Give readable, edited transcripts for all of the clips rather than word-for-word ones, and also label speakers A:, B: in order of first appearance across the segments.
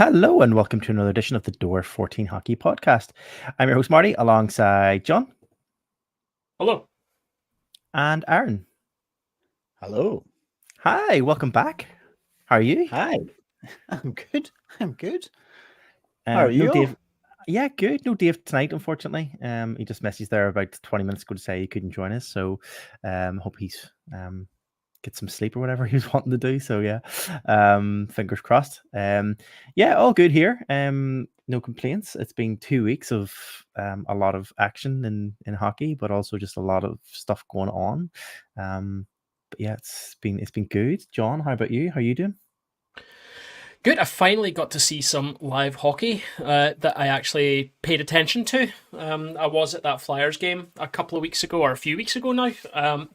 A: Hello and welcome to another edition of the Door 14 Hockey Podcast. I'm your host Marty alongside John
B: Hello.
A: and Aaron.
C: Hello.
A: Hi, welcome back. How are you?
C: Hi. I'm good. I'm good. How are
A: No
C: you?
A: Dave. Yeah, good. No Dave tonight, unfortunately. He just messaged there about 20 minutes ago to say he couldn't join us. So hope he's get some sleep or whatever he was wanting to do. So yeah, fingers crossed. Yeah, all good here. No complaints. It's been 2 weeks of a lot of action in hockey, but also just a lot of stuff going on. But yeah, it's been good. John, how about you? How are you doing?
B: Good. I finally got to see some live hockey that I actually paid attention to. I was at that Flyers game a couple of weeks ago, or a few weeks ago now,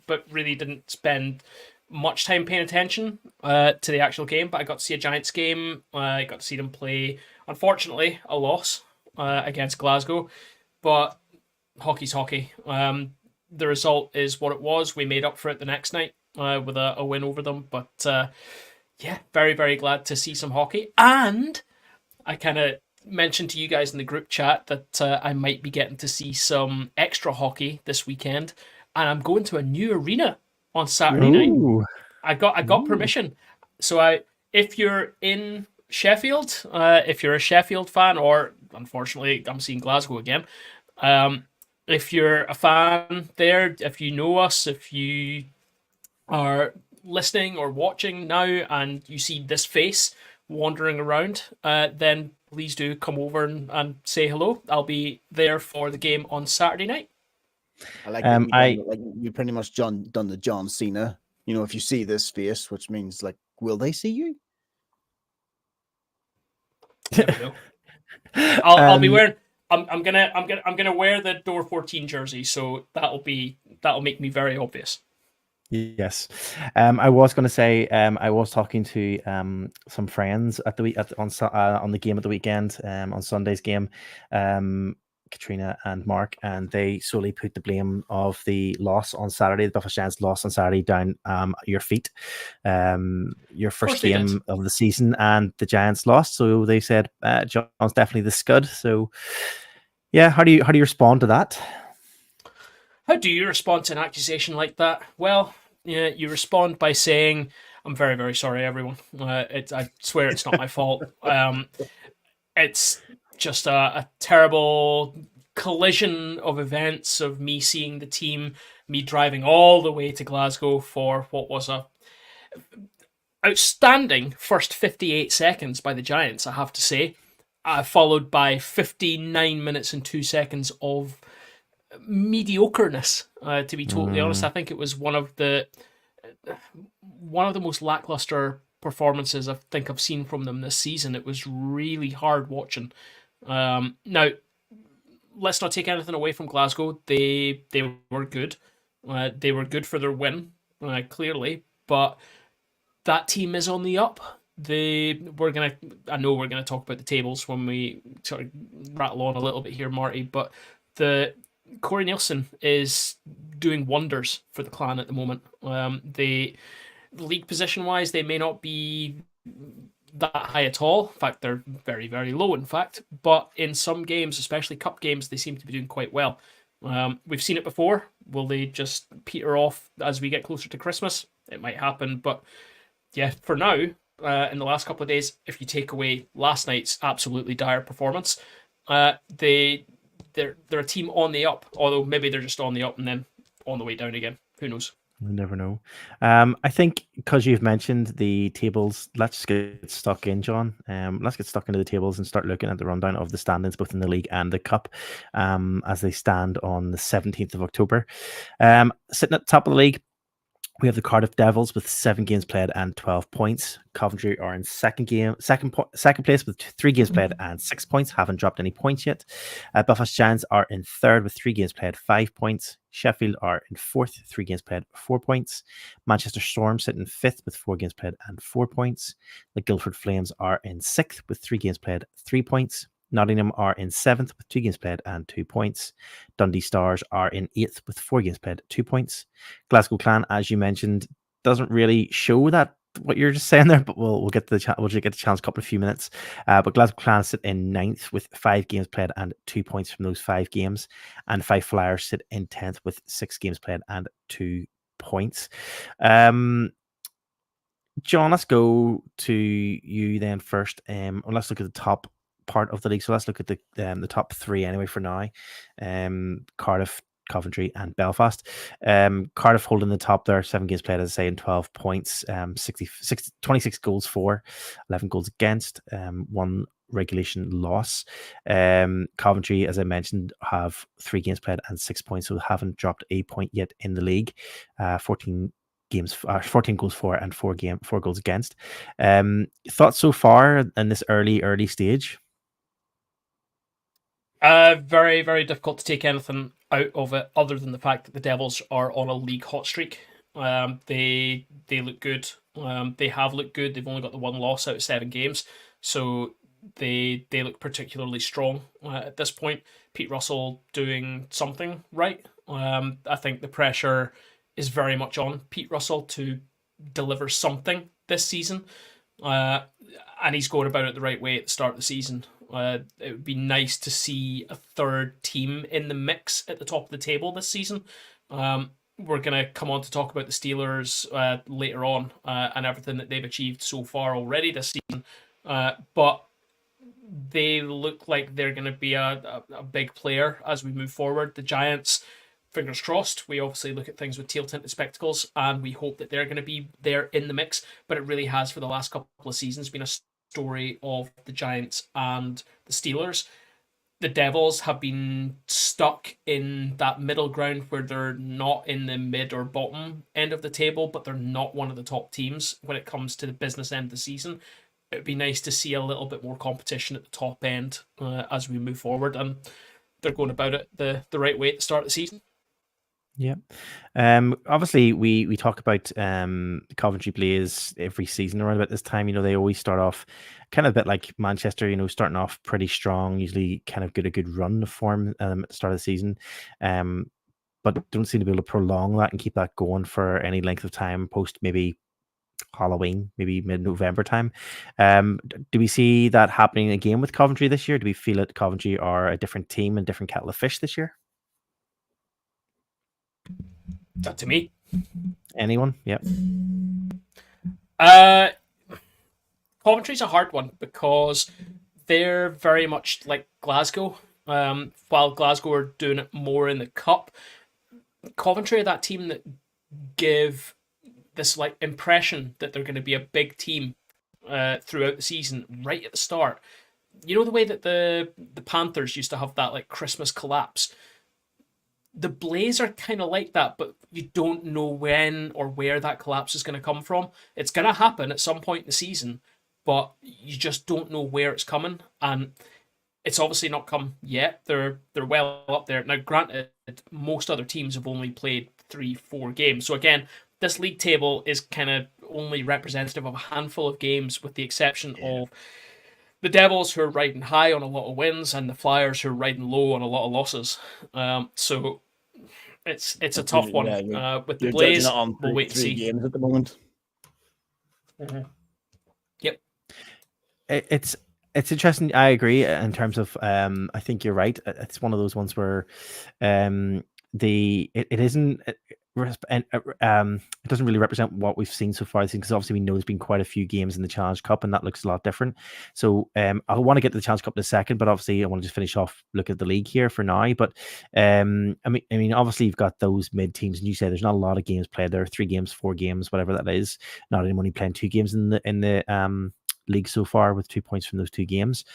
B: but really didn't spend much time paying attention to the actual game. But I got to see a Giants game. I got to see them play, unfortunately, a loss against Glasgow. But hockey's hockey. The result is what it was. We made up for it the next night with a win over them. But yeah, very, very glad to see some hockey. And I kind of mentioned to you guys in the group chat that I might be getting to see some extra hockey this weekend. And I'm going to a new arena on Saturday night. I got permission. So if you're in Sheffield, if you're a Sheffield fan, or unfortunately I'm seeing Glasgow again, if you're a fan there, if you know us, if you are listening or watching now and you see this face wandering around, then please do come over and say hello. I'll be there for the game on Saturday night.
C: I like you pretty much done the John Cena. You know, if you see this face, which means like, will they see you?
B: Never know. I'll be wearing. I'm gonna wear the Door 14 jersey, so that'll make me very obvious.
A: Yes, I was going to say I was talking to some friends at the week on the game at the weekend on Sunday's game, Katrina and Mark, and they solely put the blame of the loss on Saturday, the Belfast Giants loss on Saturday, down your feet, your first game of the season, and the Giants lost. So they said John's definitely the scud. So yeah, how do you respond to that?
B: How do you respond to an accusation like that? Well, yeah, you respond by saying, "I'm very, very sorry, everyone. I swear it's not my fault. It's just a terrible collision of events of me seeing the team, me driving all the way to Glasgow for what was a outstanding first 58 seconds by the Giants, I have to say, followed by 59 minutes and 2 seconds of mediocreness, to be totally honest. I think it was one of the most lackluster performances I think I've seen from them this season. It was really hard watching. Now, let's not take anything away from Glasgow. They were good. They were good for their win, clearly, but that team is on the up. I know we're gonna talk about the tables when we sort of rattle on a little bit here, Marty, but Corey Nielsen is doing wonders for the Clan at the moment. The league position-wise, they may not be that high at all. In fact, they're very, very low, in fact. But in some games, especially cup games, they seem to be doing quite well. We've seen it before. Will they just peter off as we get closer to Christmas? It might happen. But yeah, for now, in the last couple of days, if you take away last night's absolutely dire performance, they're a team on the up, although maybe they're just on the up and then on the way down again. Who knows?
A: We never know. I think because you've mentioned the tables, let's get stuck in, John. Let's get stuck into the tables and start looking at the rundown of the standings, both in the league and the cup, as they stand on the 17th of October. Sitting at the top of the league, we have the Cardiff Devils with 7 games played and 12 points. Coventry are in second place with 3 games played and 6 points. Haven't dropped any points yet. Belfast Giants are in third with 3 games played, 5 points. Sheffield are in fourth, 3 games played, 4 points. Manchester Storm sit in fifth with 4 games played and 4 points. The Guildford Flames are in sixth with 3 games played, 3 points. Nottingham are in 7th with 2 games played and 2 points. Dundee Stars are in 8th with 4 games played, 2 points. Glasgow Clan, as you mentioned, doesn't really show that what you're just saying there, but we'll get to we'll get the Challenge Cup in a few minutes. But Glasgow Clan sit in 9th with 5 games played and 2 points from those 5 games, and 5 Flyers sit in 10th with 6 games played and 2 points. John, let's go to you then first. Let's look at the top part of the league. So let's look at the top 3 anyway for now. Cardiff, Coventry, and Belfast. Cardiff holding the top there, 7 games played, as I say, in 12 points, 26 goals for, 11 goals against, 1 regulation loss. Coventry, as I mentioned, have 3 games played and 6 points, so haven't dropped a point yet in the league. 14 goals for and 4 goals against. Thoughts so far in this early stage?
B: Very, very difficult to take anything out of it other than the fact that the Devils are on a league hot streak. They look good. They have looked good. They've only got the 1 loss out of 7 games, so they look particularly strong at this point. Pete Russell doing something right. I think the pressure is very much on Pete Russell to deliver something this season, and he's going about it the right way at the start of the season. It would be nice to see a third team in the mix at the top of the table this season. We're going to come on to talk about the Steelers later on and everything that they've achieved so far already this season. But they look like they're going to be a big player as we move forward. The Giants, fingers crossed. We obviously look at things with teal-tinted spectacles, and we hope that they're going to be there in the mix. But it really has, for the last couple of seasons, been a story of the Giants and the Steelers. The Devils have been stuck in that middle ground where they're not in the mid or bottom end of the table, but they're not one of the top teams when it comes to the business end of the season. It would be nice to see a little bit more competition at the top end as we move forward, and they're going about it the right way at the start of the season.
A: Yeah. Obviously we talk about Coventry Blaze every season around about this time. They always start off kind of a bit like Manchester, starting off pretty strong, usually kind of get a good run of form at the start of the season. But don't seem to be able to prolong that and keep that going for any length of time post maybe Halloween, maybe mid-November time. Do we see that happening again with Coventry this year? Do we feel that Coventry are a different team and different kettle of fish this year?
B: That to me.
A: Anyone? Yep.
B: Coventry's a hard one because they're very much like Glasgow. While Glasgow are doing it more in the cup, Coventry are that team that give this like impression that they're going to be a big team throughout the season, right at the start. The way that the Panthers used to have that like Christmas collapse. The Blaze are kind of like that, but you don't know when or where that collapse is going to come from. It's going to happen at some point in the season, but you just don't know where it's coming, and it's obviously not come yet. They're well up there. Now, granted, most other teams have only played 3-4 games. So again, this league table is kind of only representative of a handful of games, with the exception of the Devils, who are riding high on a lot of wins, and the Flyers, who are riding low on a lot of losses. So it's a tough one. With the Blaze, we'll wait and see.
C: Games at the moment.
B: Mm-hmm. Yep.
A: It's interesting. I agree in terms of I think you're right. It's one of those ones where it isn't. It doesn't really represent what we've seen so far, because obviously we know there's been quite a few games in the Challenge Cup, and that looks a lot different. So I want to get to the Challenge Cup in a second, but obviously I want to just finish off, look at the league here for now. But I mean, obviously you've got those mid teams, and you say there's not a lot of games played. There are 3 games, 4 games, whatever that is. Not anyone playing 2 games in the league so far, with 2 points from those 2 games.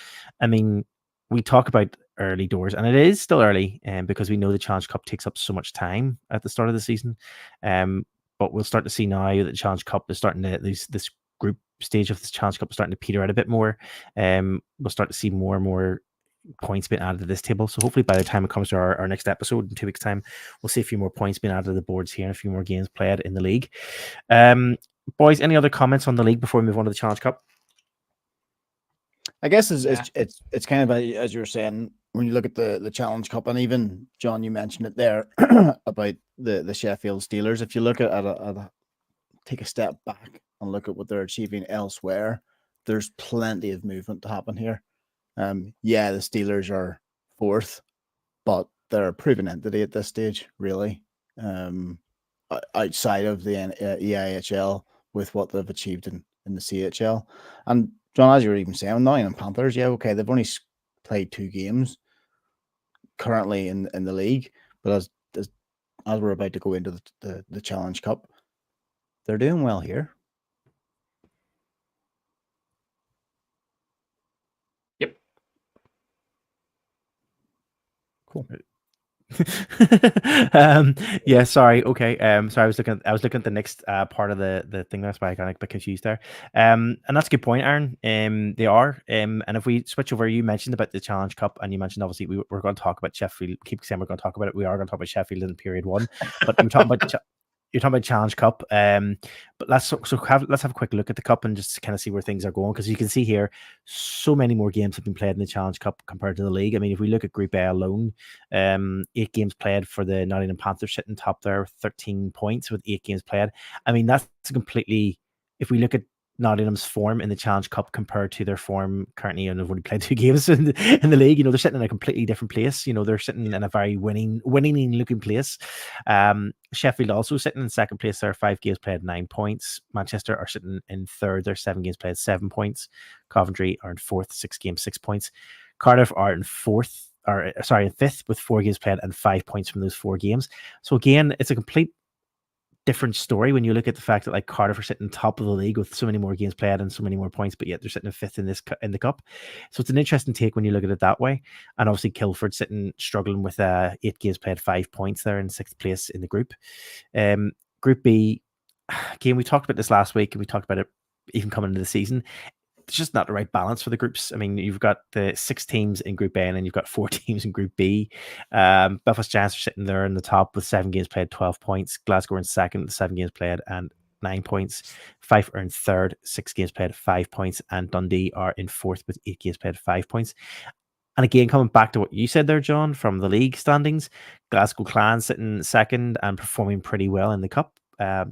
A: I mean, we talk about early doors, and it is still early, because we know the Challenge Cup takes up so much time at the start of the season. But we'll start to see now that the Challenge Cup is starting to, this group stage of this Challenge Cup is starting to peter out a bit more. We'll start to see more and more points being added to this table. So hopefully by the time it comes to our next episode in 2 weeks' time, we'll see a few more points being added to the boards here and a few more games played in the league. Boys, any other comments on the league before we move on to the Challenge Cup?
C: I guess it's kind of as you were saying, when you look at the Challenge Cup, and even John, you mentioned it there about the Sheffield Steelers. If you look at take a step back and look at what they're achieving elsewhere, there's plenty of movement to happen here. Yeah, the Steelers are 4th, but they're a proven entity at this stage, really. Outside of the EIHL with what they've achieved in the CHL. And John, as you were even saying, Nottingham Panthers, yeah, okay, they've only played 2 games currently in the league, but as we're about to go into the Challenge Cup, they're doing well here.
B: Yep.
C: Cool.
A: Yeah, sorry. Okay. So I was looking at the next part of the thing. That's why I got a bit confused there. And that's a good point, Aaron. They are. And if we switch over, you mentioned about the Challenge Cup, and you mentioned obviously we're going to talk about Sheffield. Keep saying we're going to talk about it. We are going to talk about Sheffield in period 1, but you're talking about Challenge Cup. But let's have a quick look at the cup and just kind of see where things are going, because you can see here so many more games have been played in the Challenge Cup compared to the league. I mean, if we look at Group A alone, 8 games played for the Nottingham Panthers, sitting top there, 13 points with 8 games played. I mean, that's completely. If we look at Nottingham's form in the Challenge Cup compared to their form currently, and they've only played 2 games in the league, they're sitting in a completely different place. They're sitting in a very winning looking place. Sheffield also sitting in 2nd place. There are 5 games played, 9 points. Manchester are sitting in 3rd. They're 7 games played, 7 points. Coventry are in 4th, 6 games, 6 points. Cardiff are in 5th with 4 games played and 5 points from those 4 games. So again, it's a complete different story when you look at the fact that like Cardiff are sitting top of the league with so many more games played and so many more points, but yet they're sitting in 5th in the cup. So it's an interesting take when you look at it that way. And obviously Kilford struggling with 8 games played, 5 points there in 6th place in the group. Group B, again, we talked about this last week, and we talked about it even coming into the season. It's just not the right balance for the groups. I mean, you've got the 6 teams in Group A, and then you've got 4 teams in Group B. Belfast Giants are sitting there in the top with 7 games played, 12 points. Glasgow are in 2nd with 7 games played and 9 points. Fife are in 3rd, 6 games played, 5 points. And Dundee are in 4th with 8 games played, 5 points. And again, coming back to what you said there, John, from the league standings, Glasgow Clan sitting 2nd and performing pretty well in the cup.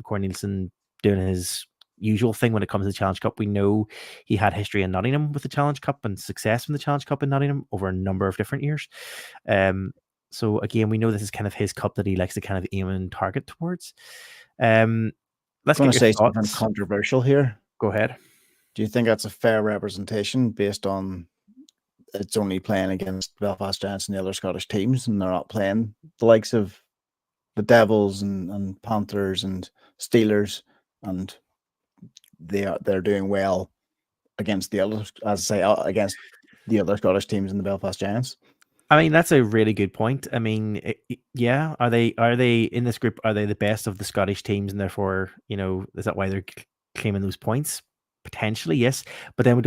A: Corey Nielsen doing his usual thing when it comes to the Challenge Cup. We know he had history in Nottingham with the Challenge Cup and success in the Challenge Cup in Nottingham over a number of different years. So again, we know this is kind of his cup that he likes to kind of aim and target towards. Let's
C: get say something controversial here.
A: Go ahead.
C: Do you think that's a fair representation based on it's only playing against Belfast Giants and the other Scottish teams, and they're not playing the likes of the Devils and Panthers and Steelers, and they're doing well against the other, against the other Scottish teams in the Belfast Giants?
A: I mean, that's a really good point. I mean, yeah, are they in this group? Are they the best of the Scottish teams, and therefore, is that why they're claiming those points? Potentially, yes. But then we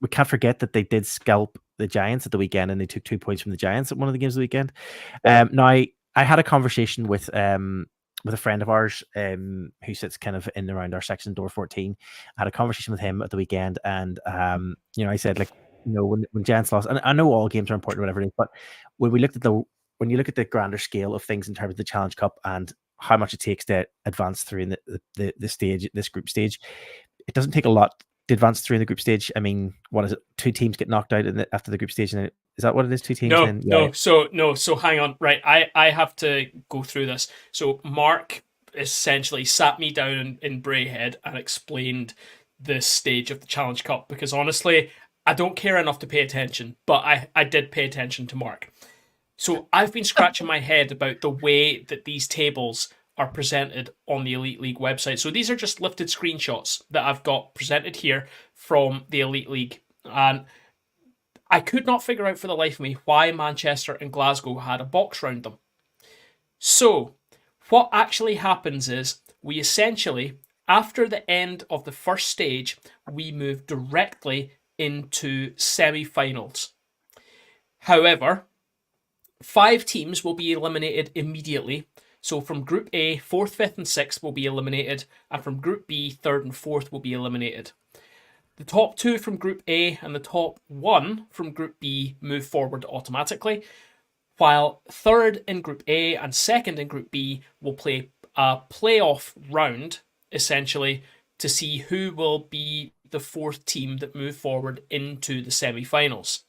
A: can't forget that they did scalp the Giants at the weekend, and they took 2 points from the Giants at one of the games of the weekend. Now, I had a conversation with a friend of ours who sits kind of in around our section, door 14. I had a conversation with him at the weekend, and I said, like, when Giants lost, and I know all games are important, whatever it is, but when you look at the grander scale of things in terms of the Challenge Cup and how much it takes to advance through in this group stage, it doesn't take a lot to advance through in the group stage. I mean, what is it? 2 teams get knocked out after the group stage, and is that what it is? 2 teams?
B: No. So hang on. Right, I have to go through this. So Mark essentially sat me down in Brayhead and explained this stage of the Challenge Cup, because honestly, I don't care enough to pay attention, but I did pay attention to Mark. So I've been scratching my head about the way that these tables are presented on the Elite League website. So these are just lifted screenshots that I've got presented here from the Elite League. And I could not figure out for the life of me why Manchester and Glasgow had a box round them. So what actually happens is we essentially, after the end of the first stage, we move directly into semi-finals. However, 5 teams will be eliminated immediately. So from Group A, 4th, 5th and 6th will be eliminated, and from Group B, 3rd and 4th will be eliminated. The top 2 from Group A and the top 1 from Group B move forward automatically, while 3rd in Group A and 2nd in Group B will play a playoff round, essentially, to see who will be the fourth team that move forward into the semi-finals.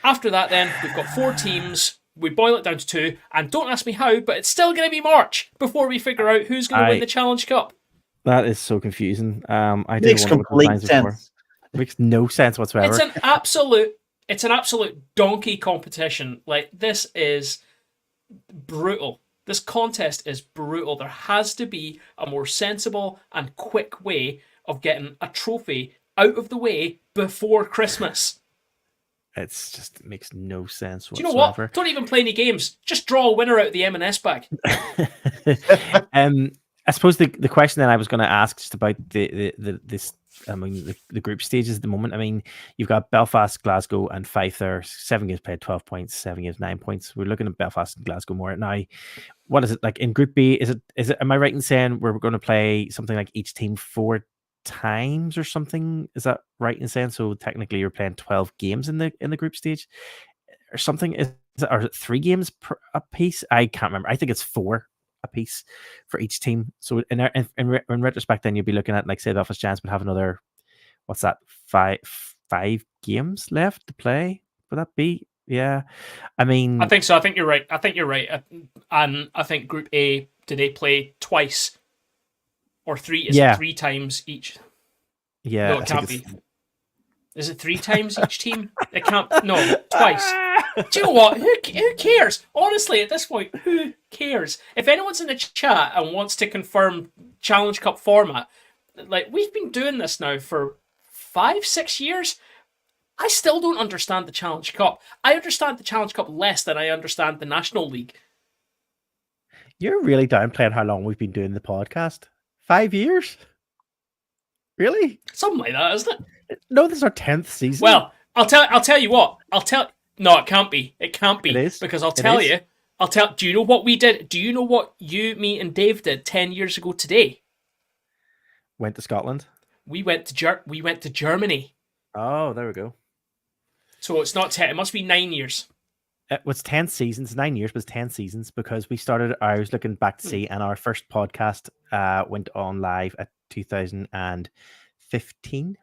B: After that, then, we've got 4 teams. We boil it down to 2, and don't ask me how, but it's still going to be March before we figure out who's going to win the Challenge Cup.
A: That is so confusing. I
C: Makes
A: didn't wonder what the lines
C: complete
A: before.
C: sense.
A: It makes no sense whatsoever.
B: It's an absolute donkey competition. Like, this is brutal. This contest is brutal. There has to be a more sensible and quick way of getting a trophy out of the way before Christmas.
A: It makes no sense
B: Do
A: whatsoever.
B: you know what? Don't even play any games. Just draw a winner out of the M&S bag.
A: I suppose the question that I was going to ask just about the group stages at the moment. I mean, you've got Belfast, Glasgow, and Fife there. 7 games played, 12 points. 7 games, 9 points. We're looking at Belfast and Glasgow more now. What is it like in Group B? Is it? Am I right in saying we're going to play something like each team 4 times or something? Is that right in saying? So technically, you're playing 12 games in the group stage or something. Is it 3 games a piece? I can't remember. I think it's 4 a piece for each team. So in retrospect, then you'd be looking at, like, say, the Belfast Giants would have another, what's that, 5 games left to play. Would that be? Yeah. I mean,
B: I think so. I think you're right. And I think Group A, do they play twice or 3? Is it 3 times each?
A: Yeah.
B: No, it can't be. Is it 3 times each team? It can't. No, twice. Do you know what? Who cares? Honestly, at this point, who cares? If anyone's in the chat and wants to confirm Challenge Cup format, like, we've been doing this now for 5-6 years. I still don't understand the Challenge Cup. I understand the Challenge Cup less than I understand the National League.
A: You're really downplaying how long we've been doing the podcast. 5 years? Really?
B: Something like that, isn't it?
A: No, this is our 10th season.
B: Well, I'll tell you what. No, it can't be. It can't be.
A: It is.
B: Because do you know what we did? Do you know what you, me, and Dave did 10 years ago today?
A: Went to Scotland.
B: We went to Germany.
A: Oh, there we go.
B: So it's not 10. It must be 9 years.
A: It was 10 seasons. 9 years was 10 seasons because we started. I was looking back to see, and our first podcast went on live at 2015.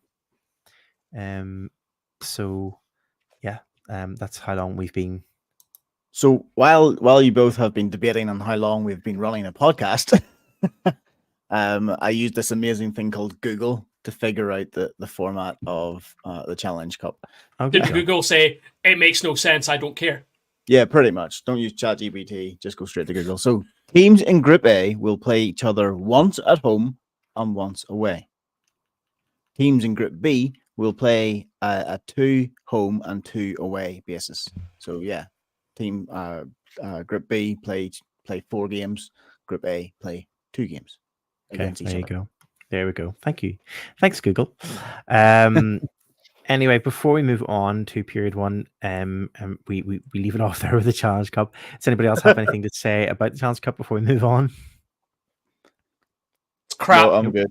A: So yeah, that's how long we've been.
C: So while you both have been debating on how long we've been running a podcast, I used this amazing thing called Google to figure out the format of the Challenge Cup.
A: Okay.
B: Did Google say, it makes no sense, I don't care?
C: Yeah, pretty much. Don't use ChatGPT. Just go straight to Google. So teams in Group A will play each other once at home and once away. Teams in Group B will play a 2 home and 2 away basis. So yeah, team Group B play 4 games. Group A play 2 games against each other.
A: There you go. There we go. Thank you. Thanks, Google. Anyway, before we move on to period 1, we leave it off there with the Challenge Cup. Does anybody else have anything to say about the Challenge Cup before we move on?
B: It's crap.
C: No, I'm good.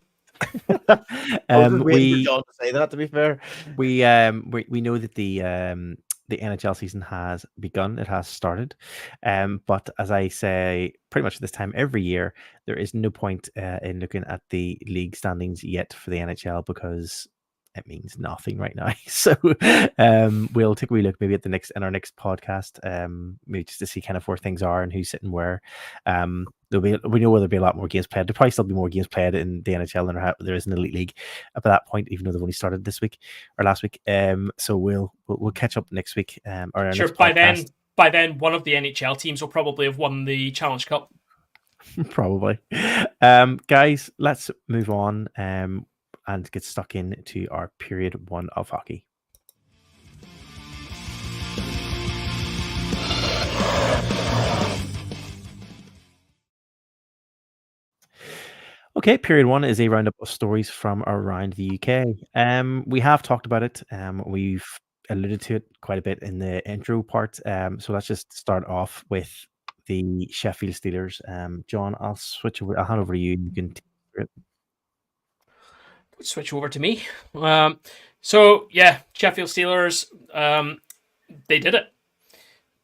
C: I was waiting for John to say that, to be fair.
A: We know that the NHL season has begun. It has started. But as I say, pretty much this time every year, there is no point in looking at the league standings yet for the NHL because it means nothing right now. So we'll take a wee look maybe at in our next podcast, maybe just to see kind of where things are and who's sitting where. We know there'll be a lot more games played. There'll probably still be more games played in the NHL than there is in the Elite League up at that point, even though they've only started this week or last week. So we'll catch up next week. Or
B: sure.
A: Next
B: by then, one of the NHL teams will probably have won the Challenge Cup.
A: Probably. Guys, let's move on and get stuck into our period 1 of hockey. Okay, period 1 is a roundup of stories from around the UK. We have talked about it. We've alluded to it quite a bit in the intro part. So let's just start off with the Sheffield Steelers. John, I'll hand over to you. You can take it.
B: Switch over to me. So yeah, Sheffield Steelers, they did it.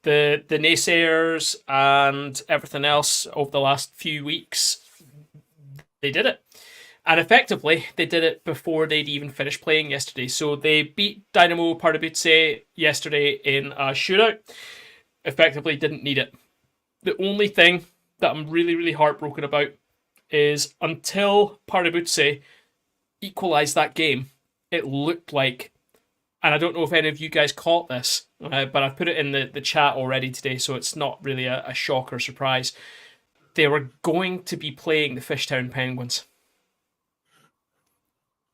B: The naysayers and everything else over the last few weeks, they did it. And effectively, they did it before they'd even finished playing yesterday. So they beat Dynamo Pardubice yesterday in a shootout. Effectively, didn't need it. The only thing that I'm really, really heartbroken about is until Pardubice equalised that game, it looked like, and I don't know if any of you guys caught this, but I've put it in the chat already today, so it's not really a shock or surprise. They were going to be playing the Fishtown Penguins.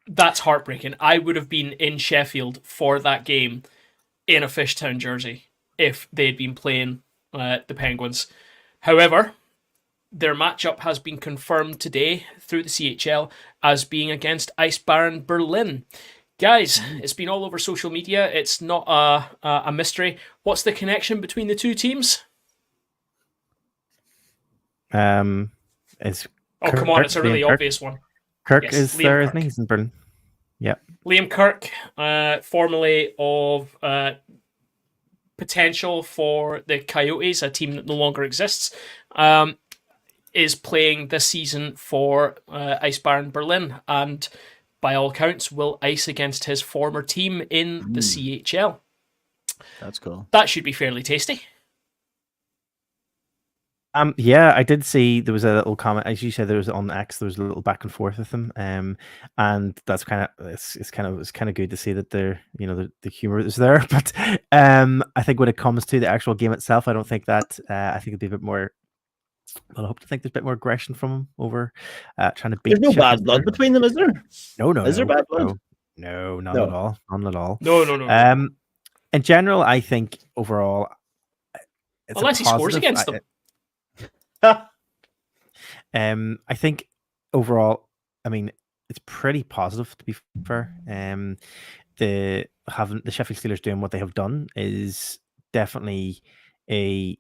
B: That's heartbreaking. I would have been in Sheffield for that game in a Fishtown jersey if they'd been playing the Penguins. However, their matchup has been confirmed today through the CHL as being against Ice Baron Berlin. Guys, it's been all over social media. It's not a mystery. What's the connection between the two teams?
A: It's
B: come on, it's a really obvious one.
A: Kirk
B: Yes,
A: is
B: Liam
A: there,
B: Kirk.
A: isn't he? He's in Berlin. Yeah.
B: Liam Kirk, formerly of potential for the Coyotes, a team that no longer exists, is playing this season for Ice Baron Berlin, and by all accounts will ice against his former team in the CHL.
C: That's cool.
B: That should be fairly tasty.
A: Yeah, I did see there was a little comment, as you said, there was on X, there was a little back and forth with them, and that's kind of it's kind of good to see that they're the humor is there. But I think when it comes to the actual game itself, I don't think that I think it'd be a bit more. Well, I hope to think there's a bit more aggression from him over trying to beat.
C: There's no bad blood between them, is there?
A: No.
C: Is there bad blood?
A: No, none at all. None at all.
B: No.
A: In general, I think overall, it's
B: unless he scores against them.
A: I think overall, I mean, it's pretty positive, to be fair. The Sheffield Steelers doing what they have done is definitely a.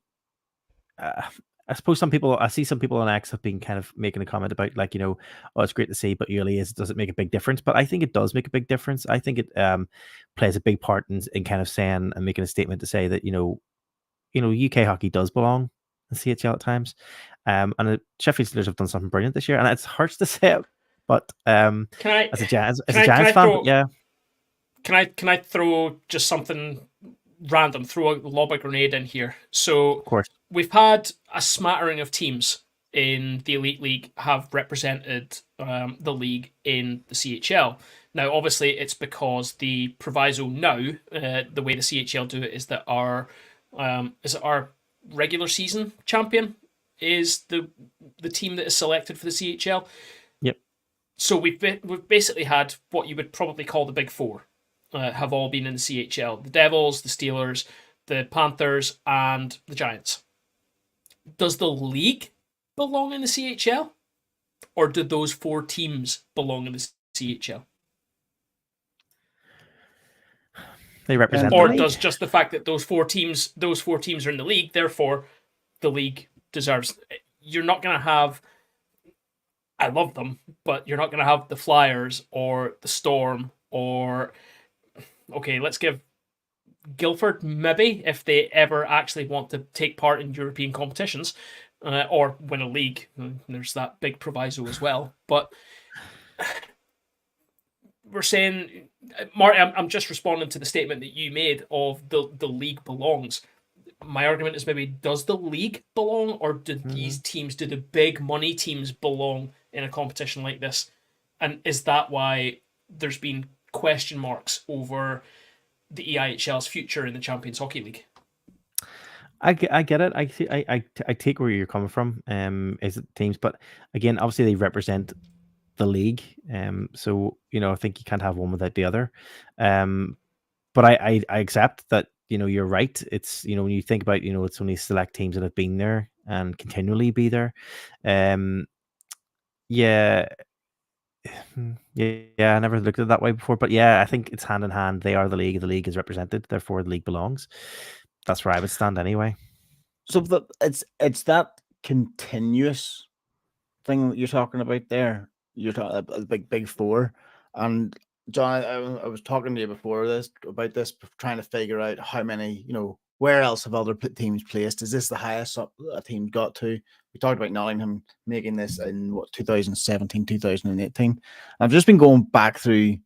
A: I suppose I see some people on X have been kind of making a comment about oh, it's great to see, but really does it make a big difference? But I think it does make a big difference. I think it plays a big part in kind of saying and making a statement to say that UK hockey does belong in CHL at times. And the Sheffield Steelers have done something brilliant this year, and it hurts to say it, but as a Giants fan, yeah.
B: Can I throw just something random? Throw a lob a grenade in here. So
A: of course,
B: we've had a smattering of teams in the Elite League have represented the league in the CHL. Now, obviously, it's because the proviso now, the way the CHL do it, is that our regular season champion is the team that is selected for the CHL.
A: Yep.
B: So we've basically had what you would probably call the Big Four have all been in the CHL: the Devils, the Steelers, the Panthers, and the Giants. Does the league belong in the CHL, or do those four teams belong in the CHL?
A: They represent,
B: or does just the fact that those four teams are in the league, therefore the league deserves? You're not going to have. I love them, but you're not going to have the Flyers or the Storm or. Okay, let's give Guildford, maybe, if they ever actually want to take part in European competitions or win a league. There's that big proviso as well. But we're saying, Mark, I'm just responding to the statement that you made of the league belongs. My argument is maybe, does the league belong, or do these teams, do the big money teams belong in a competition like this? And is that why there's been question marks over the EIHL's future in the Champions Hockey League?
A: I get it. I take where you're coming from. Is it teams, but again, obviously they represent the league. So I think you can't have one without the other. But I accept that you're right. It's when you think about it's only select teams that have been there and continually be there. Yeah. I never looked at it that way before, but yeah, I think it's hand in hand. They are the league is represented, therefore the league belongs. That's where I would stand anyway.
C: So it's that continuous thing that you're talking about there. You're talking about the big four, and John, I was talking to you before about this, trying to figure out how many where else have other teams placed? Is this the highest up a team got to? We talked about Nottingham making this in 2017, 2018. I've just been going back through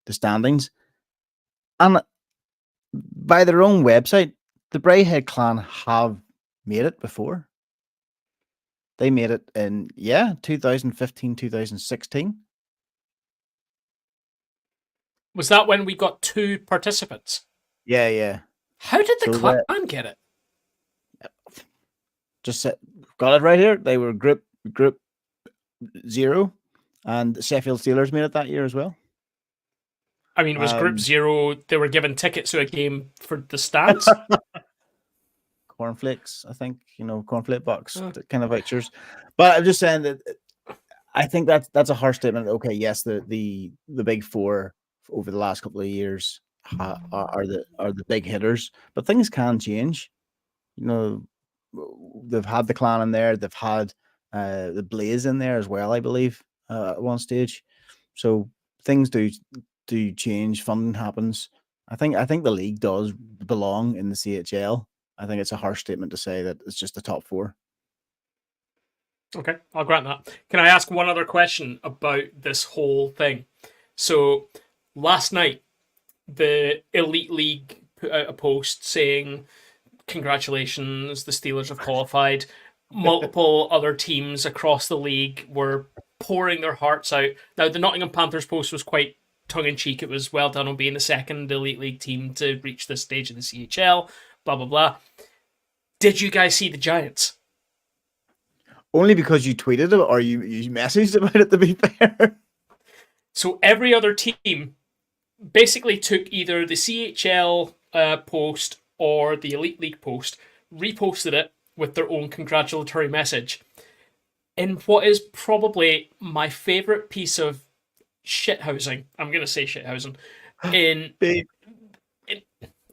C: the standings, and by their own website, the Braehead clan have made it before. They made it in 2015, 2016.
B: Was that when we got 2 participants?
C: Yeah.
B: How did the
C: So
B: clan get it?
C: Just got it right here. They were group 0, and Sheffield Steelers made it that year as well.
B: I mean, was Group 0, they were given tickets to a game for the stands?
C: Cornflakes, I think, cornflake box kind of vouchers. But I'm just saying that I think that's a harsh statement. Okay, yes, the big four over the last couple of years are the big hitters, but things can change. They've had the clan in there, they've had the Blaze in there as well, I believe, at one stage. So things do change. Funding happens. I think the league does belong in the CHL. I think it's a harsh statement to say that it's just the top 4.
B: Okay, I'll grant that. Can I ask one other question about this whole thing? So last night, the Elite League put out a post saying, congratulations, the Steelers have qualified. Multiple other teams across the league were pouring their hearts out. Now, the Nottingham Panthers post was quite tongue-in-cheek. It was well done on being the second Elite League team to reach this stage in the CHL, blah, blah, blah. Did you guys see the Giants?
C: Only because you tweeted it or you messaged about it, to be fair.
B: So every other team basically took either the CHL post or the Elite League post, reposted it with their own congratulatory message. In what is probably my favourite piece of shithousing, I'm going to say shithousing, it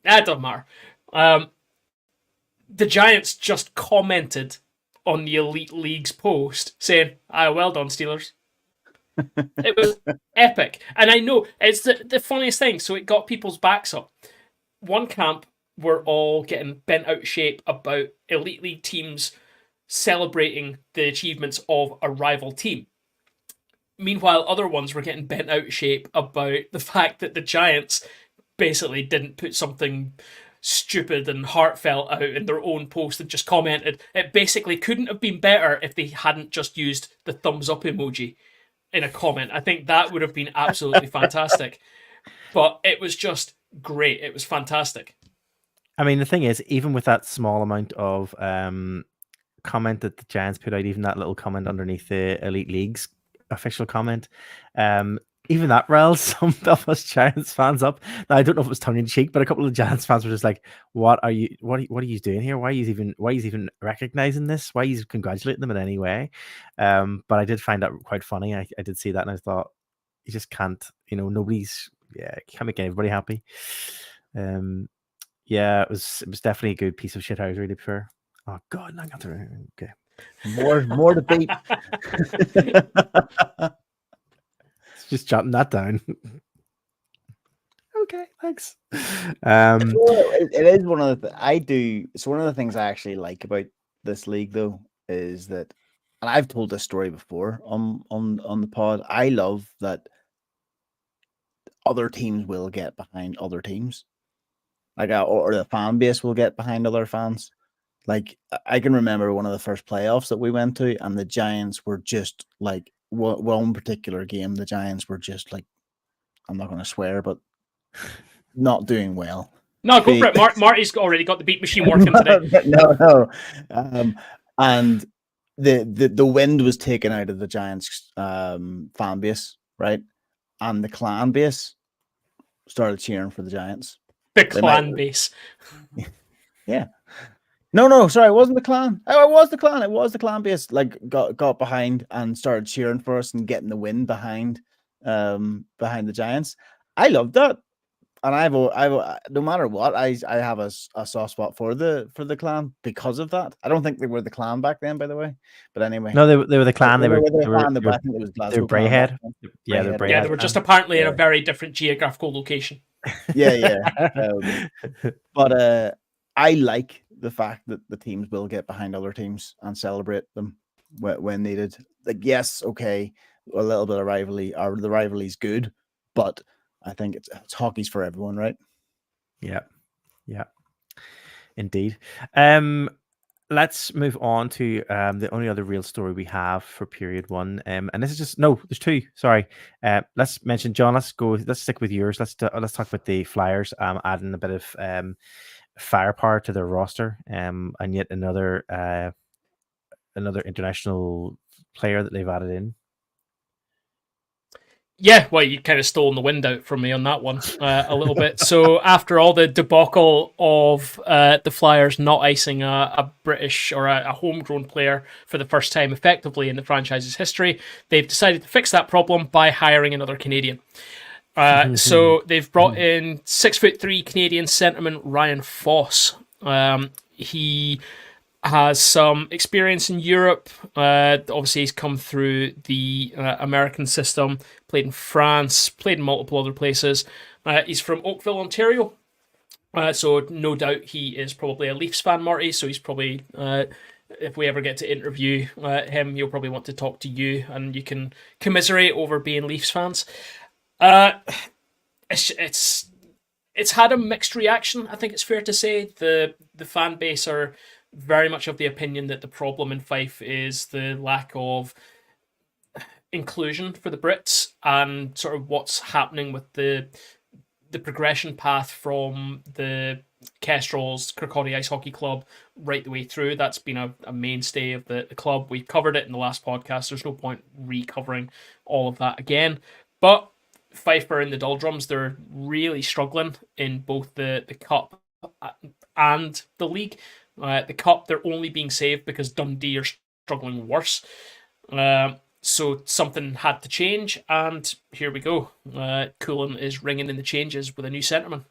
B: doesn't matter. The Giants just commented on the Elite League's post saying, well done, Steelers. It was epic. And I know it's the funniest thing. So it got people's backs up. One camp were all getting bent out of shape about Elite League teams celebrating the achievements of a rival team. Meanwhile, other ones were getting bent out of shape about the fact that the Giants basically didn't put something stupid and heartfelt out in their own post and just commented. It basically couldn't have been better if they hadn't just used the thumbs up emoji in a comment. I think that would have been absolutely fantastic. But it was just great. It was fantastic.
A: I mean, the thing is, even with that small amount of comment that the Giants put out, even that little comment underneath the Elite League's official comment, even that riles some Belfast Giants fans up. Now, I don't know if it was tongue in cheek, but a couple of Giants fans were just like, "What are you doing here? Why are you even recognizing this? Why are you congratulating them in any way?" But I did find that quite funny. I did see that, and I thought, you just can't. Nobody's. Yeah, can't make everybody happy. Yeah, it was definitely a good piece of shithousery, to be fair. Oh God, I got to okay.
C: More debate.
A: Just jotting that down. Okay, thanks.
C: It is one of the it's one of the things I actually like about this league, though, is that, and I've told this story before on the pod. I love that other teams will get behind other teams, or the fan base will get behind other fans. Like, I can remember one of the first playoffs that we went to, and the Giants were just like one particular game. The Giants were just like, I'm not going to swear, but not doing well.
B: No, go for it. Marty's already got the beat machine working today.
C: No. And the wind was taken out of the Giants fan base, right? And the clan base started cheering for the Giants.
B: The clan base.
C: Yeah. No, sorry, it wasn't the clan. Oh, it was the clan. It was the clan base. Like, got behind and started cheering for us and getting the win behind the Giants. I loved that, and I've no matter what, I have a soft spot for the clan because of that. I don't think they were the clan back then, by the way, but anyway.
A: No, they were the clan. They were
C: Braehead.
A: Yeah, they're Braehead.
B: Yeah, they were just apparently in a very different geographical location.
C: Yeah. But I like the fact that the teams will get behind other teams and celebrate them when needed. Like, yes, okay, a little bit of rivalry, or the rivalry's good, but I think it's hockey's for everyone, right?
A: Yeah, yeah, indeed. Let's move on to the only other real story we have for period one. And this is just no, there's two. Sorry. Let's mention John. Let's go. Let's stick with yours. Let's talk about the Flyers. Adding a bit of firepower to their roster. And yet another international player that they've added in.
B: Yeah, well, you kind of stolen the wind out from me on that one a little bit. So after all the debacle of the Flyers not icing a British or a homegrown player for the first time effectively in the franchise's history, they've decided to fix that problem by hiring another Canadian. So they've brought in 6'3" Canadian centerman Ryan Foss. He has some experience in Europe. Obviously, he's come through the American system, played in France, played in multiple other places. He's from Oakville, Ontario. So no doubt he is probably a Leafs fan, Marty. So he's probably, if we ever get to interview him, he'll probably want to talk to you and you can commiserate over being Leafs fans. It's had a mixed reaction, I think it's fair to say. The fan base are very much of the opinion that the problem in Fife is the lack of inclusion for the Brits and sort of what's happening with the progression path from the Kestrels, Kirkcaldy Ice Hockey Club right the way through. That's been a mainstay of the club. We covered it in the last podcast. There's no point recovering all of that again. But Fife are in the doldrums. They're really struggling in both the Cup and the league. The Cup, they're only being saved because Dundee are struggling worse. So something had to change, and here we go. Coolin is ringing in the changes with a new centerman.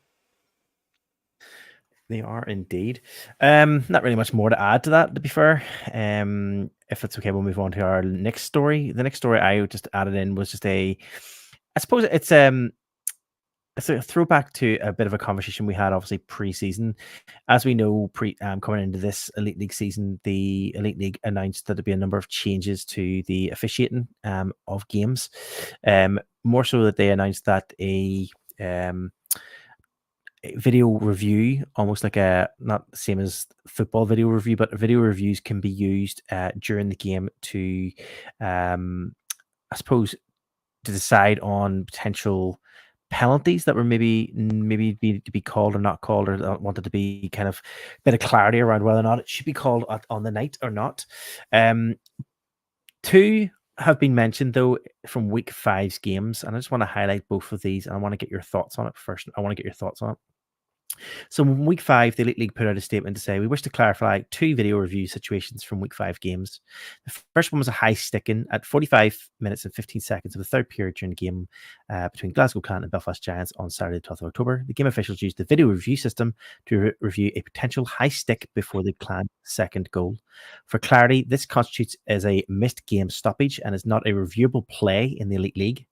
A: They are indeed. Not really much more to add to that, to be fair. If it's okay, we'll move on to our next story. The next story I just added in was just I suppose it's a throwback to a bit of a conversation we had, obviously, pre-season. As we know, coming into this Elite League season, the Elite League announced that there'd be a number of changes to the officiating of games. More so that they announced that a video review, almost like not the same as football video review, but video reviews can be used during the game to, I suppose, to decide on potential penalties that were maybe need to be called or not called, or wanted to be kind of a bit of clarity around whether or not it should be called on the night or not. Two have been mentioned though from week 5's games, and I just want to highlight both of these, and I want to get your thoughts on it first. So in week 5, the Elite League put out a statement to say, we wish to clarify 2 video review situations from week 5 games. The first one was a high sticking at 45 minutes and 15 seconds of the third period during the game between Glasgow Clan and Belfast Giants on Saturday, 12th of October. The game officials used the video review system to review a potential high stick before the Clan second goal. For clarity, this constitutes as a missed game stoppage and is not a reviewable play in the Elite League.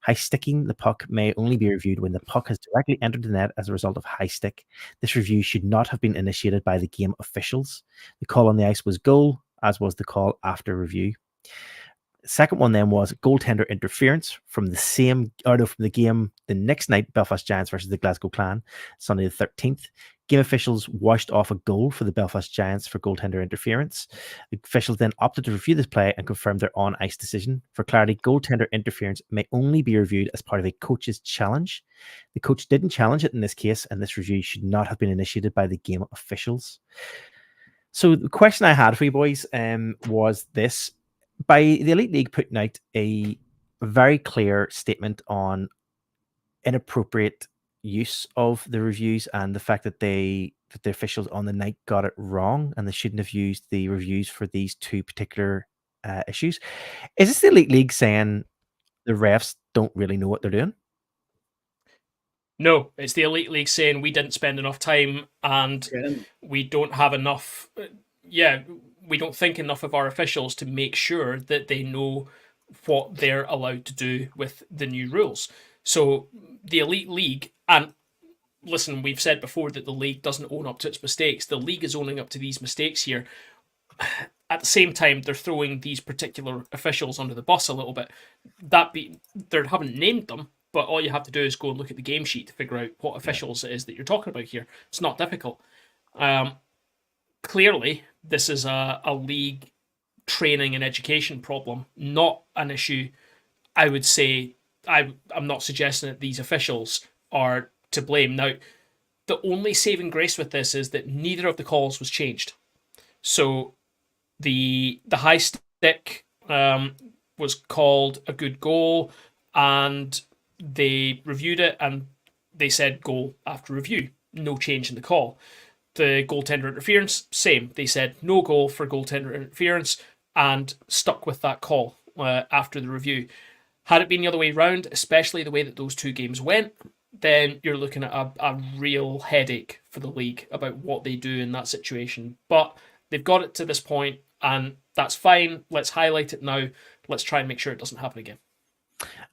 A: High sticking the puck may only be reviewed when the puck has directly entered the net as a result of high stick. This review should not have been initiated by the game officials. The call on the ice was goal, as was the call after review. Second one then was goaltender interference from the game the next night, Belfast Giants versus the Glasgow Clan, Sunday the 13th. Game officials washed off a goal for the Belfast Giants for goaltender interference. The officials then opted to review this play and confirmed their on-ice decision. For clarity, goaltender interference may only be reviewed as part of a coach's challenge. The coach didn't challenge it in this case, and this review should not have been initiated by the game officials. So the question I had for you boys was this. By the Elite League putting out a very clear statement on inappropriate use of the reviews and the fact that the officials on the night got it wrong and they shouldn't have used the reviews for these 2 particular issues. Is this the Elite League saying the refs don't really know what they're doing?
B: No, it's the Elite League saying we didn't spend enough time and we don't have enough. We don't think enough of our officials to make sure that they know what they're allowed to do with the new rules. So the Elite League, and listen, we've said before that the league doesn't own up to its mistakes. The league is owning up to these mistakes here. At the same time, they're throwing these particular officials under the bus a little bit. They haven't named them, but all you have to do is go and look at the game sheet to figure out what officials it is that you're talking about here. It's not difficult. Clearly, this is a league training and education problem, not an issue. I would say I'm not suggesting that these officials are to blame. Now, the only saving grace with this is that neither of the calls was changed. So the high stick was called a good goal, and they reviewed it and they said goal after review. No change in the call. The goaltender interference, same. They said no goal for goaltender interference and stuck with that call after the review. Had it been the other way around, especially the way that those two games went, then you're looking at a real headache for the league about what they do in that situation. But they've got it to this point, and that's fine. Let's highlight it now. Let's try and make sure it doesn't happen again.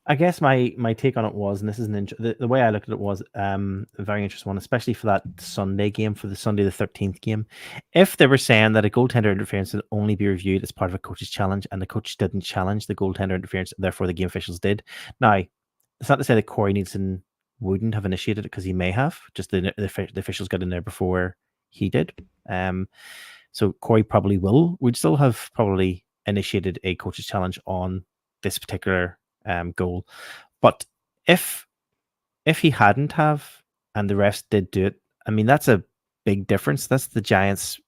A: I guess my take on it was, and this is the way I looked at it was a very interesting one, especially for that Sunday game, for the Sunday the 13th game. If they were saying that a goaltender interference would only be reviewed as part of a coach's challenge, and the coach didn't challenge the goaltender interference, therefore the game officials did. Now, it's not to say that Corey Nielsen wouldn't have initiated it, because he may have. Just the officials got in there before he did. So Corey probably would still have probably initiated a coach's challenge on this particular goal. But if he hadn't have, and the refs did do it, I mean, that's a big difference. That's the Giants,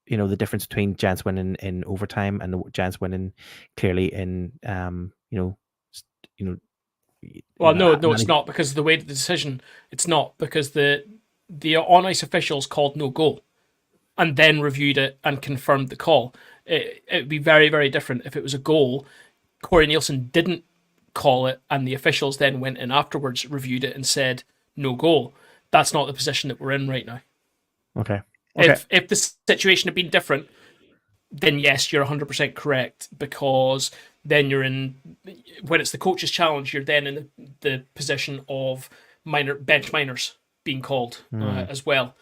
A: the difference between Giants winning in overtime and the Giants winning clearly in
B: well, no, it's not, because of the way the decision. It's not, because the on ice officials called no goal and then reviewed it and confirmed the call. It would be very, very different if it was a goal. Corey Nielsen didn't call it, and the officials then went in afterwards, reviewed it, and said no goal. That's not the position that we're in right now.
A: Okay.
B: If the situation had been different, then yes, you're 100% correct, because then you're in, when it's the coach's challenge, you're then in the position of bench minors being called as well.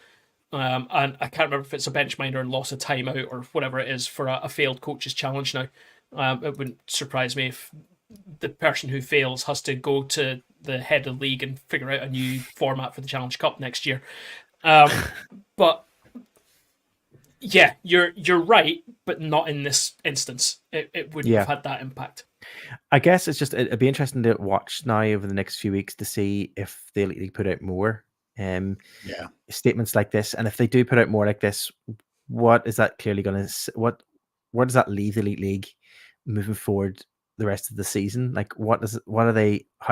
B: And I can't remember if it's a bench minor and loss of timeout or whatever it is for a failed coach's challenge now. It wouldn't surprise me if the person who fails has to go to the head of the league and figure out a new format for the Challenge Cup next year. But yeah, you're right, but not in this instance. It wouldn't have had that impact.
A: I guess it's just, it'd be interesting to watch now over the next few weeks to see if the Elite League put out more statements like this, and if they do put out more like this, what is that clearly going to, where does that leave the Elite League moving forward the rest of the season? Like, how do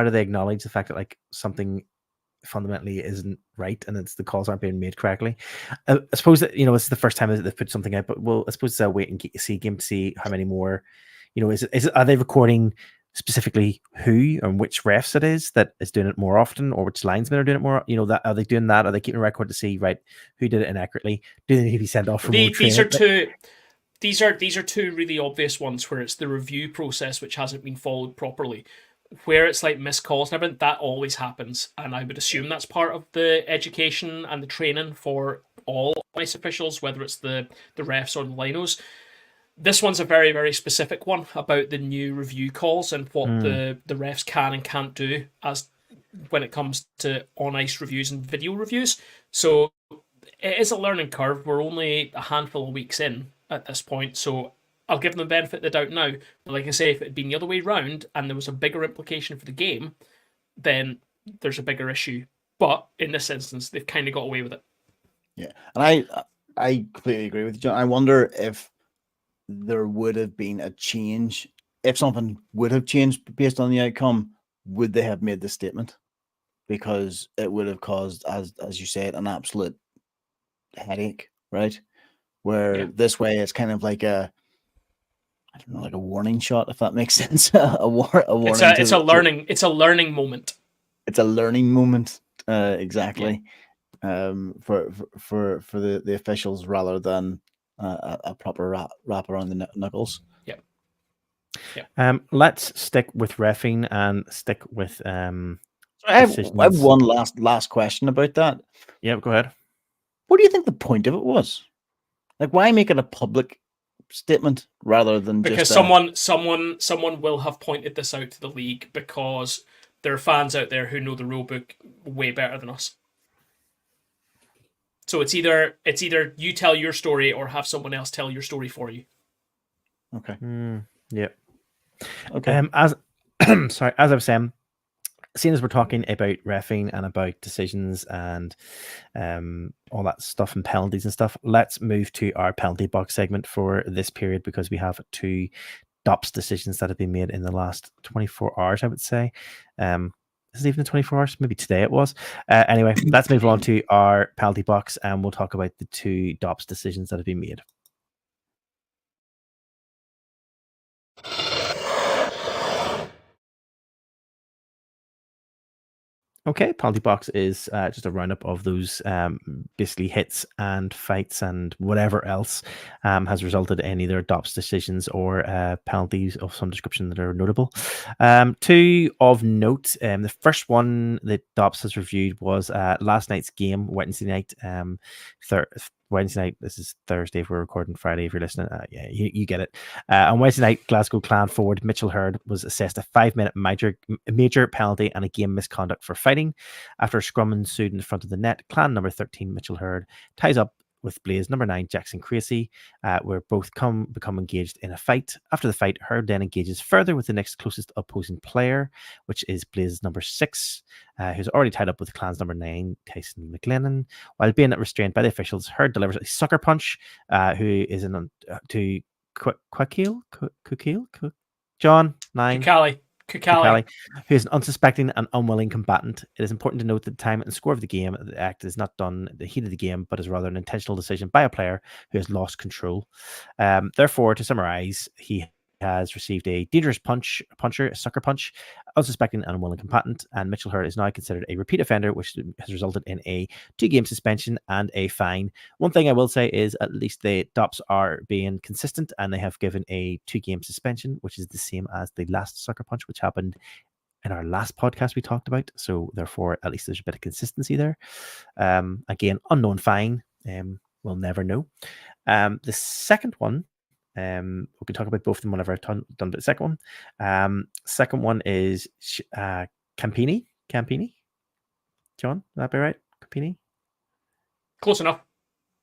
A: they acknowledge the fact that like something fundamentally isn't right and the calls aren't being made correctly? I suppose that it's the first time that they've put something out, but I suppose it's a wait and see game to see how many more. Are they recording specifically who and which refs it is that is doing it more often, or which linesmen are doing it more? That are they doing that? Are they keeping a record to see who did it inaccurately? Do they need to be sent off for more training?
B: These are two really obvious ones where it's the review process which hasn't been followed properly, where it's like missed calls and everything. That always happens, and I would assume that's part of the education and the training for all ice officials, whether it's the refs or the linos. This one's a very, very specific one about the new review calls and what the refs can and can't do as when it comes to on-ice reviews and video reviews. So it is a learning curve. We're only a handful of weeks in at this point, so I'll give them the benefit of the doubt now. But like I say, if it had been the other way round and there was a bigger implication for the game, then there's a bigger issue. But in this instance, they've kind of got away with it.
C: Yeah, and I completely agree with you, John. I wonder if there would have been a change, if something would have changed based on the outcome, would they have made the statement? Because it would have caused, as you said, an absolute headache, right? Where this way it's kind of like a warning shot, if that makes sense. a warning.
B: It's a learning moment.
C: It's a learning moment, exactly. For the officials rather than a proper wrap around the knuckles.
B: Yeah.
A: Let's stick with reffing and stick with
B: Sorry,
C: I have
A: decisions.
C: one last question about that.
A: Yeah, go ahead.
C: What do you think the point of it was? Like, why make it a public statement rather than
B: because
C: just
B: someone will have pointed this out to the league because there are fans out there who know the rulebook way better than us. So it's either you tell your story or have someone else tell your story for you.
C: Okay.
A: Yeah.
C: Okay.
A: As sorry, as I was saying, seeing as we're talking about reffing and about decisions and all that stuff and penalties and stuff, let's move to our penalty box segment for this period because we have 2 DOPS decisions that have been made in the last 24 hours, I would say. Is it even 24 hours? Maybe today it was. Anyway, let's move on to our penalty box and we'll talk about the 2 DOPS decisions that have been made. Okay, penalty box is just a roundup of those basically hits and fights and whatever else has resulted in either DOPS decisions or penalties of some description that are notable. 2 of note. The first one that DOPS has reviewed was last night's game, Wednesday night. Wednesday night. This is Thursday if we're recording Friday. If you're listening, yeah, you get it. On Wednesday night, Glasgow Clan forward Mitchell Hurd was assessed a 5-minute major penalty and a game misconduct for fighting. After a scrum ensued in front of the net, Clan number 13 Mitchell Hurd ties up with Blaze number 9 Jackson Creasy, where both become engaged in a fight. After the fight, Hurd then engages further with the next closest opposing player, which is Blaze number 6, who's already tied up with Clan's number 9 Tyson McLennan. While being restrained by the officials, Hurd delivers a sucker punch, who is to Kukil John 9
B: Kukali,
A: who is an unsuspecting and unwilling combatant. It is important to note that the time and score of the game, the act is not done in the heat of the game, but is rather an intentional decision by a player who has lost control. Therefore, to summarize, he has received a dangerous puncher, a sucker punch, unsuspecting and unwilling combatant, and Mitchell Hurd is now considered a repeat offender, which has resulted in a 2-game suspension and a fine. One thing I will say is at least the DOPS are being consistent, and they have given a 2-game suspension, which is the same as the last sucker punch, which happened in our last podcast we talked about. So therefore, at least there's a bit of consistency there. Again, unknown fine. We'll never know. The second one, we can talk about both of them whenever I've done the second one. Second one is Campini. John, would that be right? Campini?
B: Close enough.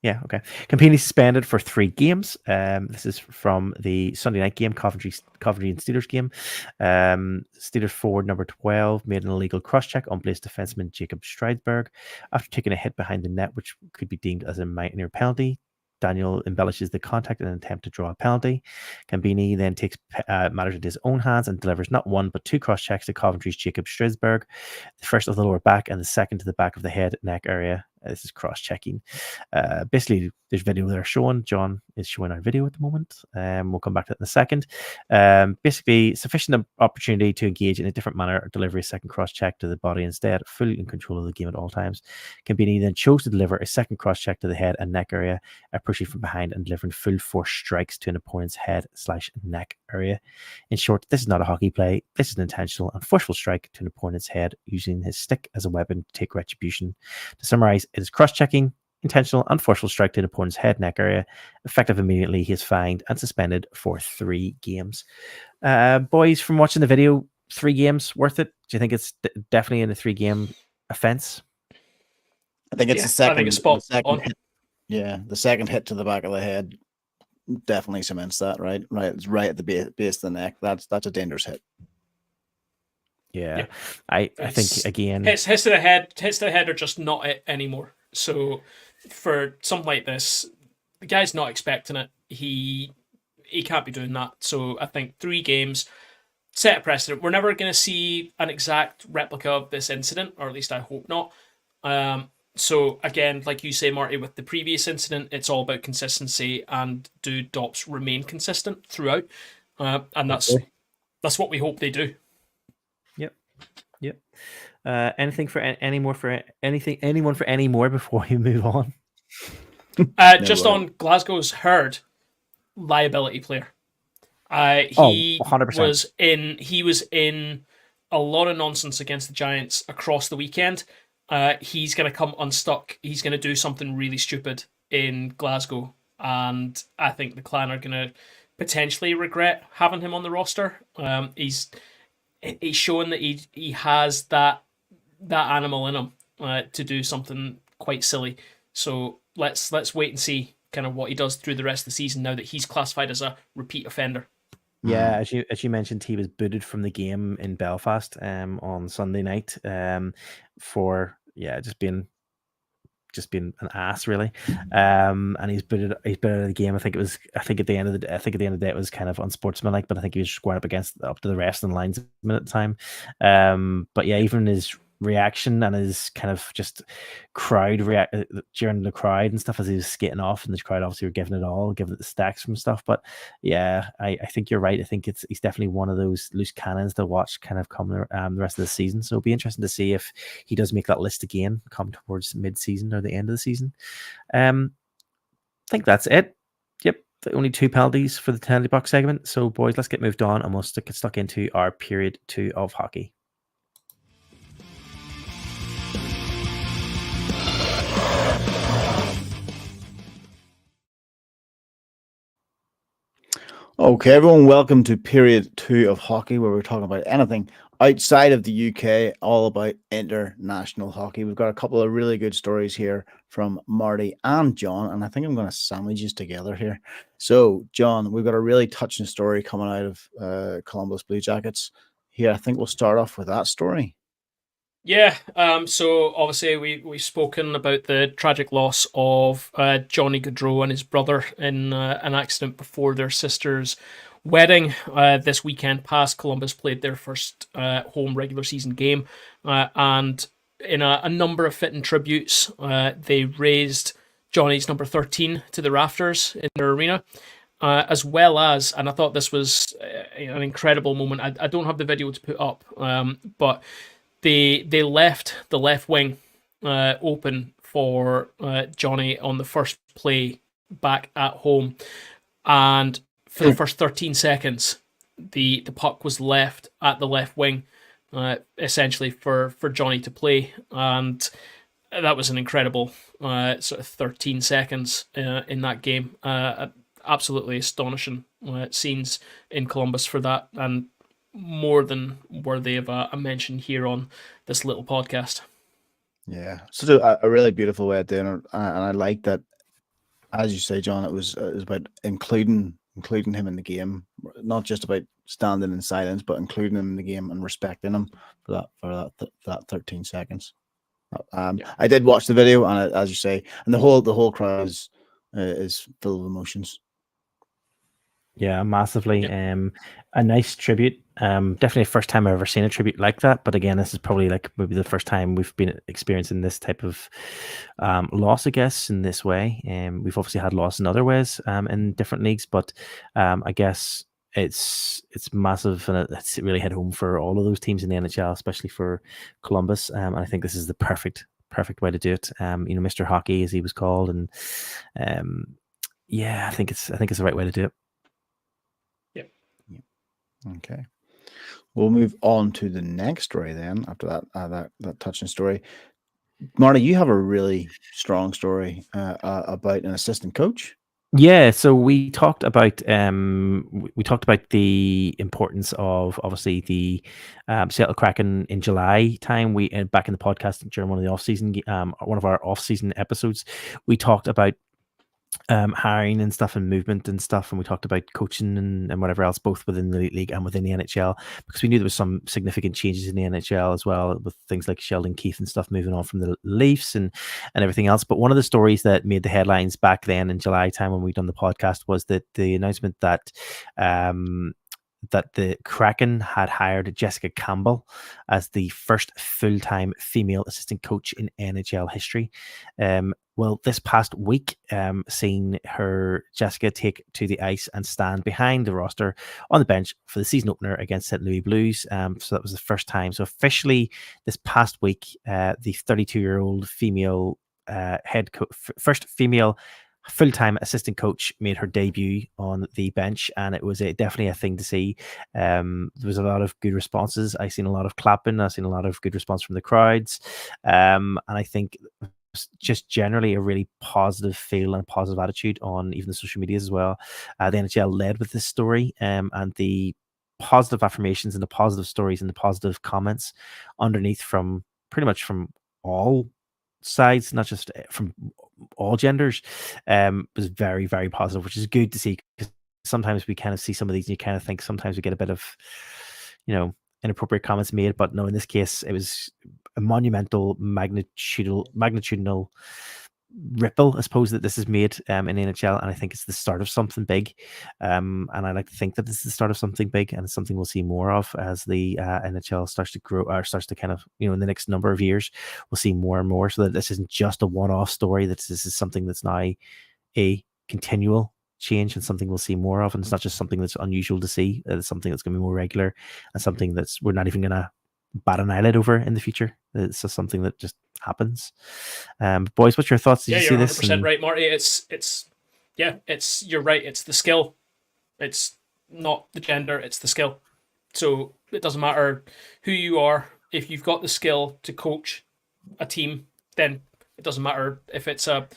A: Yeah, okay. Campini suspended for 3 games. This is from the Sunday night game, Coventry and Steelers game. Steelers forward number 12 made an illegal cross-check on Blaze defenseman Jacob Stridberg after taking a hit behind the net, which could be deemed as a minor penalty. Daniel embellishes the contact in an attempt to draw a penalty. Gambini then takes matters into his own hands and delivers not 1 but 2 cross checks to Coventry's Jacob Stridberg, the first of the lower back and the second to the back of the head neck area. This is cross checking. Basically, there's video there showing. John is showing our video at the moment. We'll come back to that in a second. Basically, sufficient opportunity to engage in a different manner or deliver a second cross check to the body instead, fully in control of the game at all times. Gambini then chose to deliver a second cross check to the head and neck area, approaching from behind and delivering full force strikes to an opponent's head/neck area. In short, this is not a hockey play. This is an intentional and forceful strike to an opponent's head using his stick as a weapon to take retribution. To summarize, it is cross-checking, intentional and forceful strike to an opponent's head neck area. Effective immediately, he is fined and suspended for 3 games. Boys, from watching the video, 3 games worth it? Do you think it's definitely in a 3-game offense?
C: I think it's the second.
B: I think it's spot on.
C: Hit. Yeah, the second hit to the back of the head definitely cements that. Right, it's right at the base of the neck. That's a dangerous hit.
A: Yeah. I think again,
B: hits to the head are just not it anymore. So for something like this, the guy's not expecting it. He can't be doing that. So I think 3 games set a precedent. We're never going to see an exact replica of this incident, or at least I hope not. So again, like you say, Marty, with the previous incident, it's all about consistency, and do DOPS remain consistent throughout? And that's what we hope they do.
A: Yep. Anything for any more for anything? Anyone for any more before we move on?
B: Just on Glasgow's Hurd, liability player. He
A: 100%.
B: was in a lot of nonsense against the Giants across the weekend. He's going to come unstuck. He's going to do something really stupid in Glasgow, and I think the Clan are going to potentially regret having him on the roster. He's showing that he has that animal in him to do something quite silly. So let's wait and see kind of what he does through the rest of the season now that he's classified as a repeat offender.
A: Yeah, as you mentioned, he was booted from the game in Belfast on Sunday night for just being an ass, really. And he's booted out of the game. I think at the end of the day it was kind of unsportsmanlike, but I think he was squared up to the wrestling lines at the time. But yeah, even his reaction and his kind of just crowd during the crowd and stuff as he was skating off, and the crowd obviously were giving it the stacks from stuff. But yeah, I think you're right. I think he's definitely one of those loose cannons to watch kind of come the rest of the season. So it'll be interesting to see if he does make that list again come towards mid-season or the end of the season. I think that's it. Yep, the only 2 penalties for the penalty box segment. So boys, let's get moved on and we'll get stuck into our period 2 of hockey.
C: Okay, everyone, welcome to period 2 of hockey, where we're talking about anything outside of the UK, all about international hockey. We've got a couple of really good stories here from Marty and John, and I think I'm going to sandwich these together here. So, John, we've got a really touching story coming out of Columbus Blue Jackets here. I think we'll start off with that story.
B: Yeah, so obviously we've spoken about the tragic loss of Johnny Gaudreau and his brother in an accident before their sister's wedding this weekend past. Columbus played their first home regular season game, and in a number of fitting tributes, they raised Johnny's number 13 to the rafters in their arena. As well as, and I thought this was an incredible moment. I don't have the video to put up, but they left the left wing open for Johnny on the first play back at home, and for the first 13 seconds, the puck was left at the left wing, essentially for Johnny to play, and that was an incredible sort of 13 seconds in that game. Absolutely astonishing scenes in Columbus for that, and more than worthy of a mention here on this little podcast.
C: Yeah, so a really beautiful way of doing it, and I like that. As you say, John, it was about including him in the game, not just about standing in silence, but including him in the game and respecting him for that 13 seconds. I did watch the video, and as you say, and the whole crowd is full of emotions.
A: Yeah, massively. A nice tribute. Definitely first time I've ever seen a tribute like that. But again, this is probably like maybe the first time we've been experiencing this type of loss, I guess, in this way. We've obviously had loss in other ways in different leagues, but I guess it's massive, and it's really hit home for all of those teams in the NHL, especially for Columbus. And I think this is the perfect way to do it. Mr. Hockey, as he was called, and yeah, I think it's the right way to do it.
C: Okay, we'll move on to the next story then. After that touching story, Marty, you have a really strong story about an assistant coach.
A: Yeah, so we talked about the importance of obviously the Seattle Kraken in July time. We back in the podcast during one of our off-season episodes, we talked about hiring and stuff and movement and stuff, and we talked about coaching and whatever else, both within the league and within the NHL, because we knew there was some significant changes in the NHL as well, with things like Sheldon Keefe and stuff moving on from the Leafs and everything else. But one of the stories that made the headlines back then in July time when we done the podcast was that the announcement that the Kraken had hired Jessica Campbell as the first full-time female assistant coach in NHL history. Well, this past week, seen Jessica take to the ice and stand behind the roster on the bench for the season opener against St. Louis Blues. So that was the first time. So officially, this past week, the 32-year-old female first female full-time assistant coach made her debut on the bench, and it was definitely a thing to see. There was a lot of good responses. I seen a lot of clapping. I seen a lot of good response from the crowds, and I think just generally a really positive feel and a positive attitude on even the social medias as well. The NHL led with this story, and the positive affirmations and the positive stories and the positive comments underneath from pretty much from all sides, not just from all genders, was very, very positive, which is good to see, because sometimes we kind of see some of these and you kind of think sometimes we get a bit of, inappropriate comments made, but no, in this case, it was a monumental magnitudinal ripple, I suppose, that this has made in NHL, and I think it's the start of something big. And I like to think that this is the start of something big, and it's something we'll see more of as the NHL starts to grow, or starts to kind of, in the next number of years, we'll see more and more, so that this isn't just a one-off story, that this is something that's now a continual change and something we'll see more of, and it's not just something that's unusual to see. It's something that's going to be more regular, and something that's we're not even going to bat an eyelid over in the future. It's just something that just happens. Boys, what's your thoughts? Did you see
B: you're
A: this?
B: 100% right, Marty. You're right. It's the skill. It's not the gender. It's the skill. So it doesn't matter who you are. If you've got the skill to coach a team, then it doesn't matter if it's a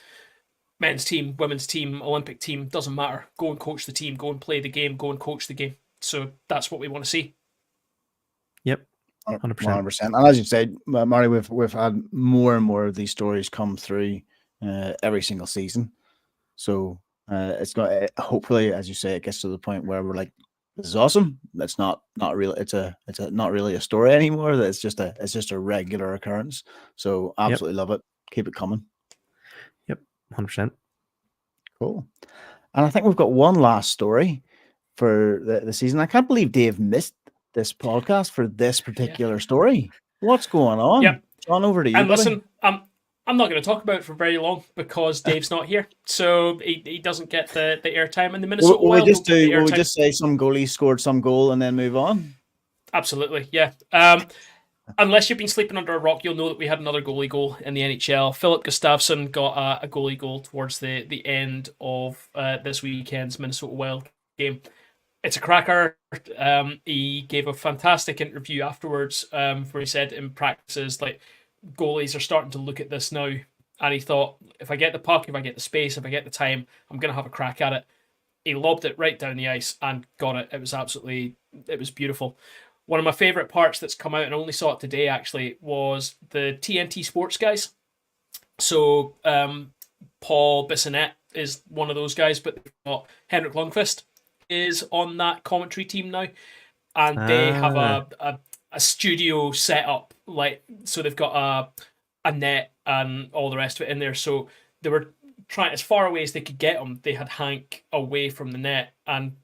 B: men's team, women's team, Olympic team. Doesn't matter. Go and coach the team. Go and play the game. Go and coach the game. So that's what we want to see.
A: Yep.
C: 100%. And as you said, Marty, we've had more and more of these stories come through every single season. So it's got, hopefully, as you say, it gets to the point where we're like, this is awesome. That's not real. It's not really a story anymore. That it's just a regular occurrence. So absolutely love it. Keep it coming.
A: Yep, 100%.
C: Cool. And I think we've got one last story for the season. I can't believe Dave missed this podcast for this particular story. What's going on?
B: Yep.
C: John, over to you.
B: And listen, I'm not going to talk about it for very long because Dave's not here, so he doesn't get the airtime. And the Minnesota Wild
C: will we just say some goalie scored some goal and then move on?
B: Absolutely, yeah. Unless you've been sleeping under a rock, you'll know that we had another goalie goal in the NHL. Philip Gustafsson got a goalie goal towards the end of this weekend's Minnesota Wild game. It's a cracker. He gave a fantastic interview afterwards where he said in practices, like, goalies are starting to look at this now. And he thought, if I get the puck, if I get the space, if I get the time, I'm going to have a crack at it. He lobbed it right down the ice and got it. It was beautiful. One of my favourite parts that's come out, and I only saw it today actually, was the TNT Sports guys. So Paul Bissonnette is one of those guys, but they've got Henrik Lundqvist is on that commentary team now, and they have a studio set up, like, so they've got a net and all the rest of it in there. So they were trying as far away as they could get him. They had Hank away from the net, and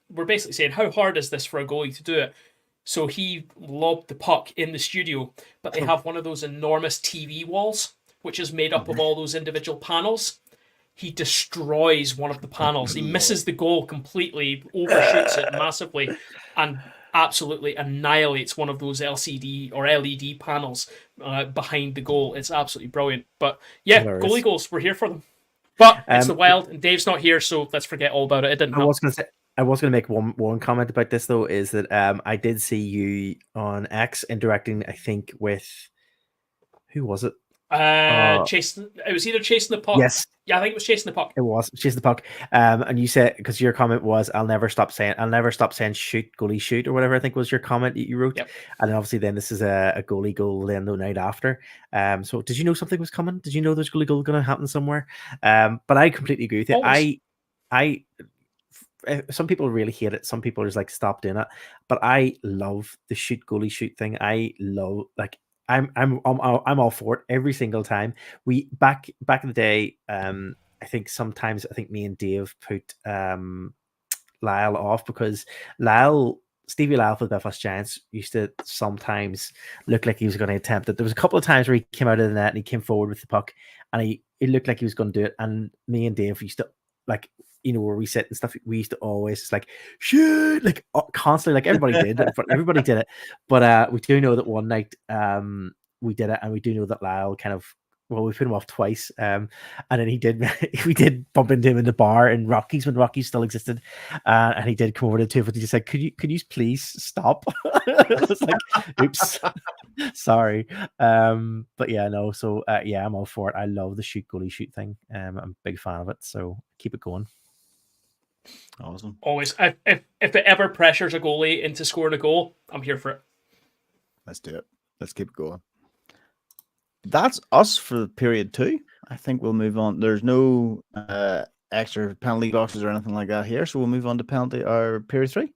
B: we're basically saying, how hard is this for a goalie to do it? So he lobbed the puck in the studio, but they have one of those enormous TV walls, which is made up of all those individual panels. He destroys one of the panels. He misses the goal completely, overshoots it massively, and absolutely annihilates one of those LCD or LED panels behind the goal. It's absolutely brilliant. But yeah, goalie goals, we're here for them. But it's the Wild, and Dave's not here, so let's forget all about it. It didn't happen.
A: I was going to make one comment about this, though, is that I did see you on X interacting, I think, with, who was it?
B: Chasing. It was either chasing the puck.
A: Yes.
B: Yeah, I think it was chasing the puck.
A: It was chasing the puck. And you said, because your comment was, I'll never stop saying shoot, goalie shoot, or whatever I think was your comment you wrote.
B: Yep.
A: And then obviously then this is a goalie goal then the night after. So did you know something was coming? Did you know there's goalie goal going to happen somewhere? But I completely agree with you.
B: Always.
A: I some people really hate it. Some people are just like, stop doing it. But I love the goalie shoot thing. I love, like, I'm all for it every single time. We back in the day, I think me and Dave put Lyle off because Stevie Lyle for the Belfast Giants used to sometimes look like he was going to attempt it. There was a couple of times where he came out of the net and he came forward with the puck and he looked like he was going to do it. And me and Dave used to, like, where we sit and stuff, we used to always just like shoot, like constantly, like everybody did it. But we do know that one night we did it, and we do know that Lyle kind of well, we put him off twice, and then we did bump into him in the bar in Rockies when Rockies still existed, and he did come over to the table and he just said, "Could you please stop?" I was like, "Oops, sorry." But yeah, no. So yeah, I'm all for it. I love the goalie shoot thing. I'm a big fan of it. So keep it going.
C: Awesome.
B: Always. If it ever pressures a goalie into scoring a goal, I'm here for it.
C: Let's do it. Let's keep it going. That's us for period 2. I think we'll move on. There's no extra penalty boxes or anything like that here, so we'll move on to penalty or period 3.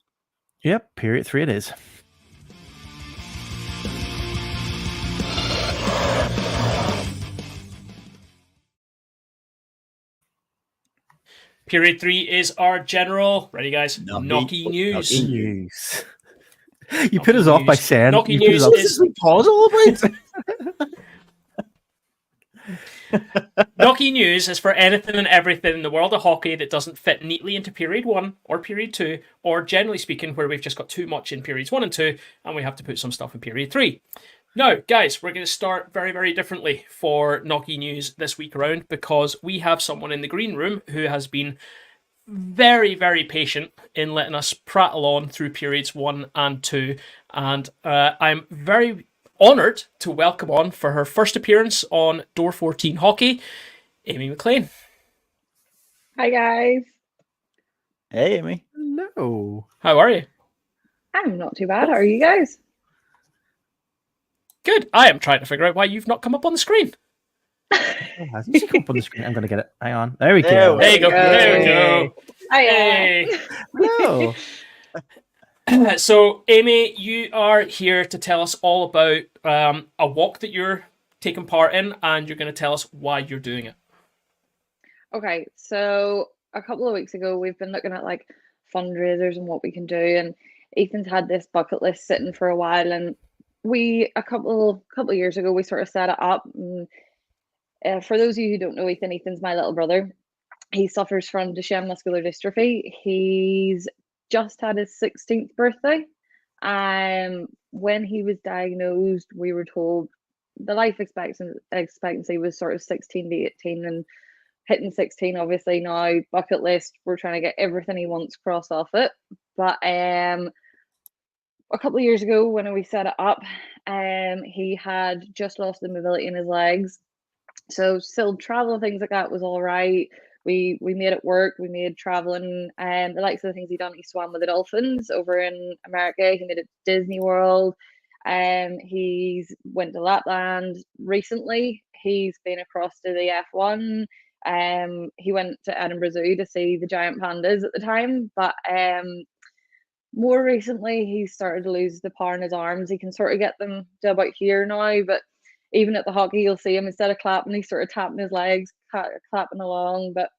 A: Yep, period 3 it is.
B: Period 3 is our general. Ready, guys? Knocky news.
A: Knocky news. You put us off by saying
B: Knocky news is
C: pause all about.
B: Knocky news is for anything and everything in the world of hockey that doesn't fit neatly into period 1 or period 2, or generally speaking, where we've just got too much in periods 1 and 2, and we have to put some stuff in period 3. Now, guys, we're going to start very, very differently for Knocky news this week around, because we have someone in the green room who has been very, very patient in letting us prattle on through periods 1 and 2, and I'm very honoured to welcome on for her first appearance on Door 14 Hockey, Amy McLean.
D: Hi guys.
C: Hey, Amy.
A: Hello.
B: How are you?
D: I'm not too bad. How are you guys?
B: Good. I am trying to figure out why you've not come up on the screen.
A: Oh, hasn't she come up on the screen? I'm going to get it. Hang on. There we go.
B: There you go. There we go.
D: Hey.
A: Hello.
B: So, Amy, you are here to tell us all about a walk that you're taking part in, and you're going to tell us why you're doing it.
D: Okay, so a couple of weeks ago, we've been looking at like fundraisers and what we can do, and Ethan's had this bucket list sitting for a while, and we a couple of years ago we sort of set it up. And, for those of you who don't know Ethan, Ethan's my little brother. He suffers from Duchenne muscular dystrophy. He's just had his 16th birthday. When he was diagnosed, we were told the life expectancy was sort of 16 to 18, and hitting 16, obviously now bucket list, we're trying to get everything he wants crossed off it. But a couple of years ago when we set it up, he had just lost the mobility in his legs. So still travel and things like that was all right. We made it work. We made traveling and the likes of the things he done. He swam with the dolphins over in America. He made it to Disney World. He's went to Lapland recently. He's been across to the F1. He went to Edinburgh Zoo to see the giant pandas at the time, but more recently he started to lose the power in his arms. He can sort of get them to about here now, but even at the hockey, you'll see him, instead of clapping, he's sort of tapping his legs, clapping along, but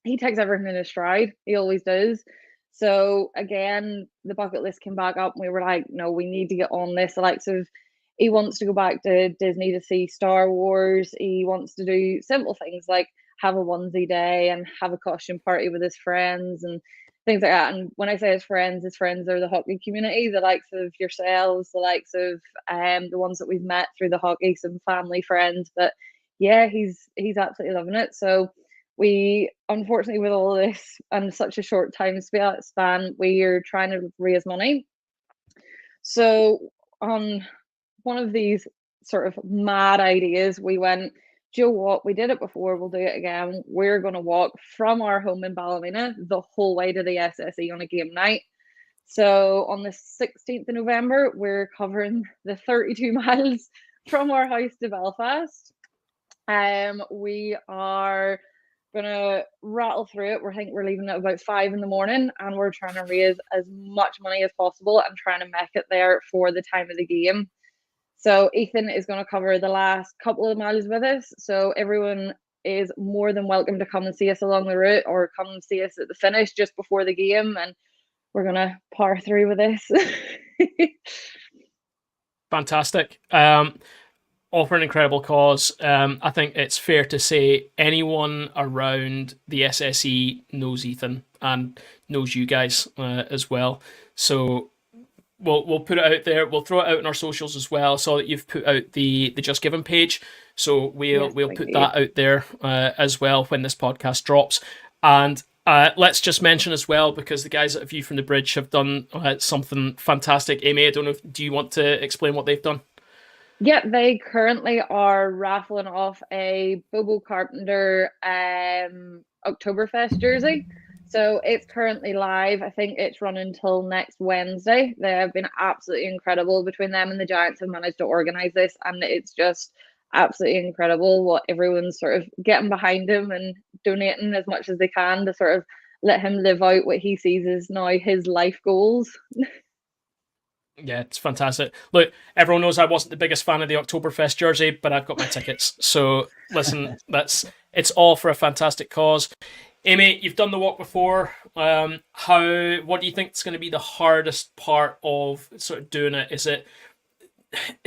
D: he takes everything in his stride. He always does. So again, the bucket list came back up and we were like, no, we need to get on this. The likes of, he wants to go back to Disney to see Star Wars. He wants to do simple things like have a onesie day and have a costume party with his friends and things like that. And when I say his friends are the hockey community, the likes of yourselves, the likes of the ones that we've met through the hockey, some family friends. But yeah, he's absolutely loving it. So we, unfortunately, with all this and such a short time span, we are trying to raise money. So on one of these sort of mad ideas, we went, do you know what? We did it before, we'll do it again. We're going to walk from our home in Ballymena the whole way to the SSE on a game night. So on the 16th of November, we're covering the 32 miles from our house to Belfast. We are going to rattle through it. We're leaving at about 5 in the morning, and we're trying to raise as much money as possible and trying to make it there for the time of the game. So Ethan is going to cover the last couple of miles with us. So everyone is more than welcome to come and see us along the route or come and see us at the finish just before the game. And we're going to power through with this.
B: Fantastic. All for an incredible cause. I think it's fair to say anyone around the SSE knows Ethan and knows you guys as well. So we'll put it out there. We'll throw it out in our socials as well, so that you've put out the Just Given page. So we'll
D: Yes, thank
B: put
D: you.
B: that out there as well when this podcast drops. And let's just mention as well, because the guys at View from the Bridge have done something fantastic. Amy, I don't know, do you want to explain what they've done?
D: Yeah, they currently are raffling off a Bobo Carpenter Oktoberfest jersey. So it's currently live. I think it's running till next Wednesday. They have been absolutely incredible. Between them and the Giants have managed to organize this, and it's just absolutely incredible what everyone's sort of getting behind him and donating as much as they can to sort of let him live out what he sees as now his life goals.
B: Yeah, it's fantastic. Look, everyone knows I wasn't the biggest fan of the Oktoberfest jersey, but I've got my tickets. So listen, it's all for a fantastic cause. Amy, you've done the walk before. What do you think is going to be the hardest part of sort of doing it? Is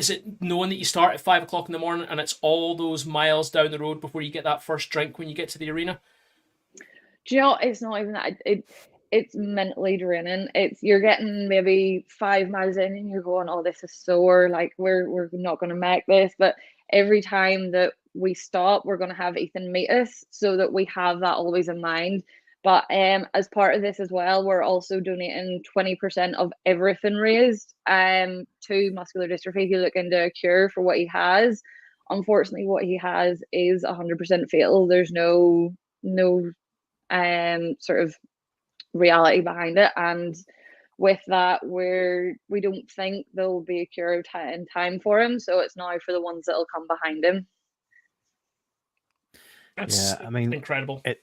B: it knowing that you start at 5 o'clock in the morning and it's all those miles down the road before you get that first drink when you get to the arena?
D: Do you know, it's not even that. It's mentally draining. You're getting maybe 5 miles in and you're going, oh, this is sore. Like we're not going to make this. But every time that we stop, we're going to have Ethan meet us so that we have that always in mind. But as part of this as well, we're also donating 20% of everything raised to muscular dystrophy to look into a cure for what he has. Unfortunately, what he has is 100% fatal. There's no sort of reality behind it, and with that we don't think there'll be a cure in time for him, so it's now for the ones that'll come behind him.
B: That's incredible.
A: I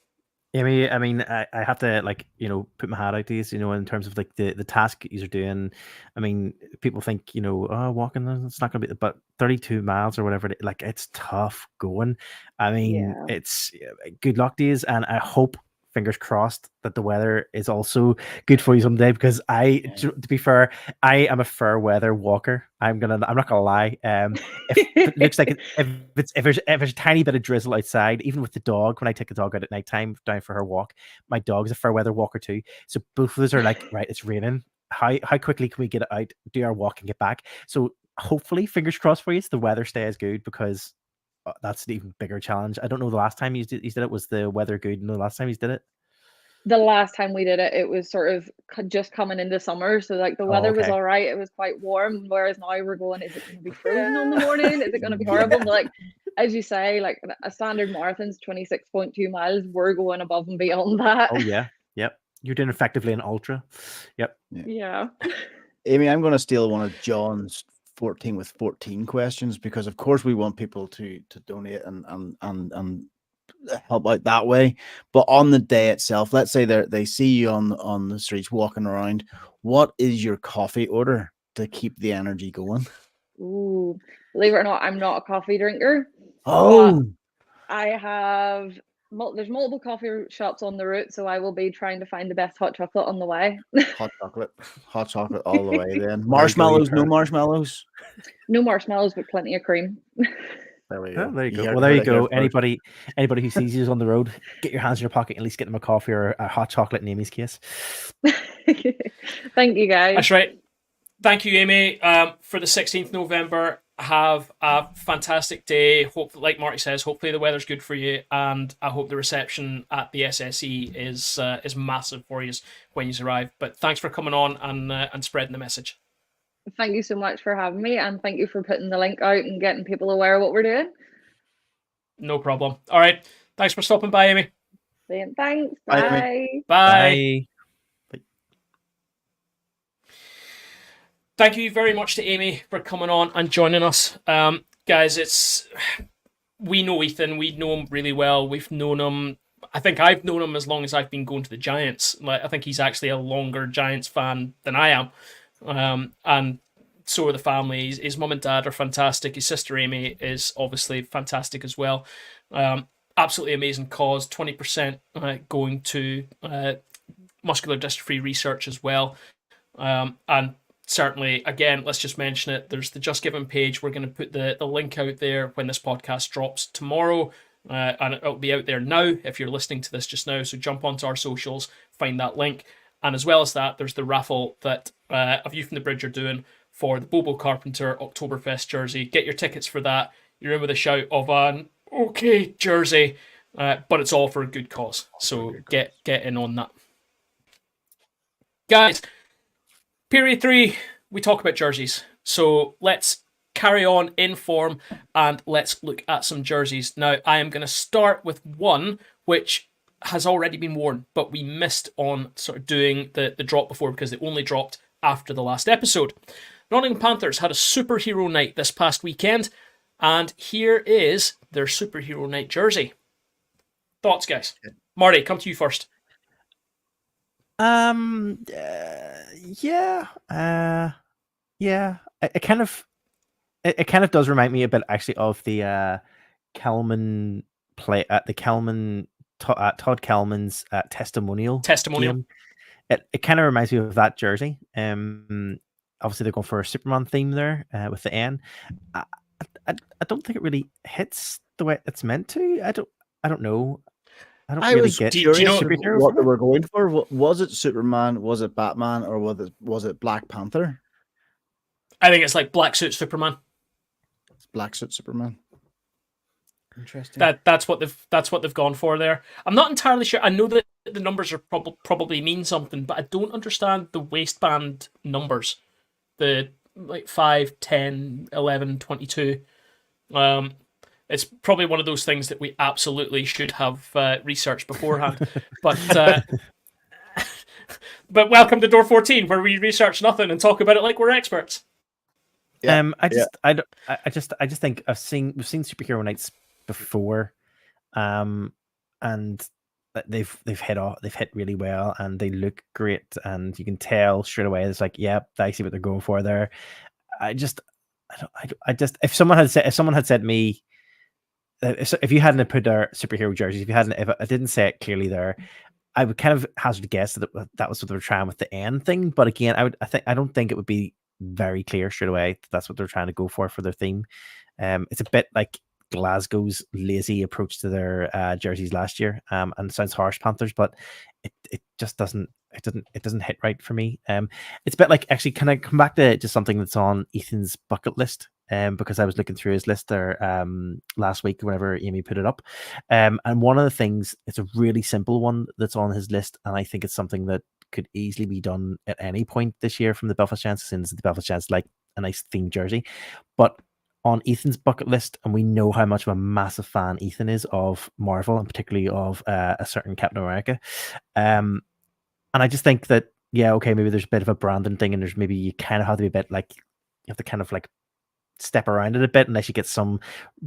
A: have to put my hat out these, in terms of like the task you're doing. I mean, people think, walking, it's not gonna be, but 32 miles or whatever, like it's tough going. I mean, it's good luck days, and I hope, fingers crossed, that the weather is also good for you someday, because to be fair, I am a fair weather walker. I'm not gonna lie. If it looks like if there's a tiny bit of drizzle outside, even with the dog, when I take the dog out at nighttime down for her walk, my dog is a fair weather walker too. So both of us are like, right, it's raining. How quickly can we get it out, do our walk, and get back? So hopefully, fingers crossed for you, the weather stays good, because that's an even bigger challenge. I don't know the last time you did it. Was the weather good? No, the last time you did it?
D: The last time we did it, it was sort of just coming into summer, so like the weather was all right. It was quite warm, whereas now we're going, is it going to be frozen on the morning? Is it going to be horrible? But like, as you say, like a standard marathon's 26.2 miles. We're going above and beyond that.
A: Oh yeah, yep. You're doing effectively an ultra. Yep.
D: Yeah.
C: Amy, I'm going to steal one of John's 14 with 14 questions, because of course we want people to donate and help out that way. But on the day itself, let's say they see you on the streets walking around, what is your coffee order to keep the energy going?
D: Ooh, believe it or not, I'm not a coffee drinker.
C: Oh,
D: I have there's multiple coffee shops on the route, so I will be trying to find the best hot chocolate on the way.
C: hot chocolate all the way. Then marshmallows, no marshmallows.
D: No marshmallows, but plenty of cream.
C: There we go.
A: Oh, there you go. Well, there you go. Anybody who sees you on the road, get your hands in your pocket, at least get them a coffee or a hot chocolate in Amy's case.
D: Thank you, guys.
B: That's right. Thank you, Amy. For the 16th November, have a fantastic day. Hope, like Marty says, hopefully the weather's good for you, and I hope the reception at the SSE is massive for you when you arrive. But thanks for coming on and spreading the message.
D: Thank you so much for having me, and thank you for putting the link out and getting people aware of what we're doing.
B: No problem. All right. Thanks for stopping by, Amy.
D: Thanks.
B: Bye.
A: Bye.
B: Thank you very much to Amy for coming on and joining us. Guys, we know Ethan. We know him really well. We've known him. I think I've known him as long as I've been going to the Giants. I think he's actually a longer Giants fan than I am. And so are the family. His mum and dad are fantastic. His sister Amy is obviously fantastic as well. Absolutely amazing cause. 20% going to muscular dystrophy research as well. And certainly, again, let's just mention it. There's the Just Giving page. We're going to put the link out there when this podcast drops tomorrow. And it'll be out there now if you're listening to this just now. So jump onto our socials, find that link. And as well as that, there's the raffle that A View from the Bridge are doing for the Bobo Carpenter Oktoberfest jersey. Get your tickets for that. you're in with a shout of an okay jersey, but it's all for a good cause. So get in on that. Guys, period 3, we talk about jerseys. So let's carry on in form and let's look at some jerseys. Now, I am going to start with one which has already been worn, but we missed on sort of doing the drop before because they only dropped after the last episode. Nottingham Panthers had a superhero night this past weekend, and here is their superhero night jersey. Thoughts, guys? Marty, come to you first.
A: Yeah. It kind of does remind me a bit actually of the Kelman play at the Kelman Todd Kelman's testimonial game. It kind of reminds me of that jersey. Obviously they're going for a Superman theme there with the N. I don't think it really hits the way it's meant to. I don't know. I don't really get.
C: Do you know what they were going for? Was it Superman? Was it Batman? Or was it Black Panther?
B: I think it's like Black Suit Superman.
C: It's Black Suit Superman. Interesting.
B: That's what they've gone for there. I'm not entirely sure. I know that the numbers are probably mean something, but I don't understand the waistband numbers. The like 5, 10, 11, 22. It's probably one of those things that we absolutely should have researched beforehand. But but welcome to Door 14, where we research nothing and talk about it like we're experts.
A: Yeah, I just think we've seen superhero nights before, and they've hit really well, and they look great, and you can tell straight away. It's like, yeah, I see what they're going for there. If someone had said to me, if you hadn't put our superhero jerseys, if I didn't say it clearly there, I would kind of hazard a guess that was what they were trying with the N thing. But again, I don't think it would be very clear straight away that's what they're trying to go for their theme. It's a bit like Glasgow's lazy approach to their jerseys last year, and it sounds harsh, Panthers, but it just doesn't hit right for me. It's a bit like, actually, can I come back to just something that's on Ethan's bucket list? Because I was looking through his list there last week whenever Amy put it up, and one of the things, it's a really simple one that's on his list, and I think it's something that could easily be done at any point this year from the Belfast Giants, since the Belfast Giants like a nice themed jersey. But on Ethan's bucket list, and we know how much of a massive fan Ethan is of Marvel, and particularly of a certain Captain America, and I just think that, yeah, okay, maybe there's a bit of a branding thing, and there's maybe you kind of have to be a bit like, you have to kind of like step around it a bit unless you get some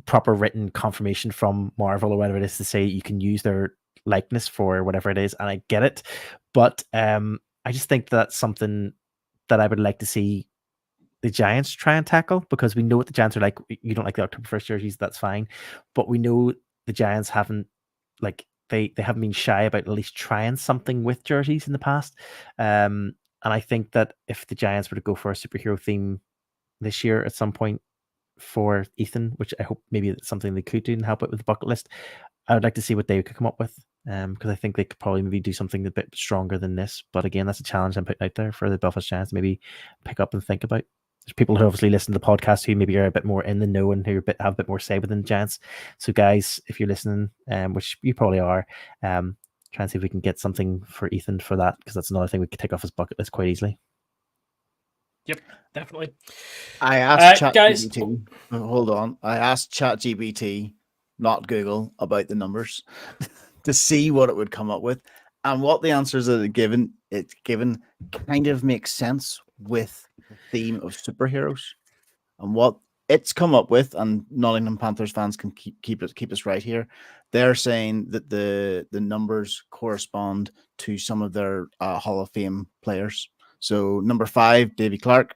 A: proper written confirmation from Marvel or whatever it is to say you can use their likeness for whatever it is, and I get it, but I just think that's something that I would like to see the Giants try and tackle, because we know what the Giants are like. You don't like the October 1st jerseys, that's fine, but we know the Giants haven't, like, they haven't been shy about at least trying something with jerseys in the past, and I think that if the Giants were to go for a superhero theme this year at some point for Ethan, which I hope maybe it's something they could do and help it with the bucket list, I would like to see what they could come up with, because I think they could probably maybe do something a bit stronger than this. But again, that's a challenge I'm putting out there for the Belfast Giants to maybe pick up and think about. There's people who obviously listen to the podcast who maybe are a bit more in the know and who have a bit more say within the Giants. So guys, if you're listening, which you probably are, try and see if we can get something for Ethan for that, because that's another thing we could take off his bucket list quite easily.
B: Yep, definitely.
C: I asked ChatGPT. Hold on. I asked ChatGPT, not Google, about the numbers to see what it would come up with, and what the answers that it's given kind of makes sense with the theme of superheroes and what it's come up with. And Nottingham Panthers fans can keep us right here. They're saying that the numbers correspond to some of their Hall of Fame players. So number 5, Dave Clark.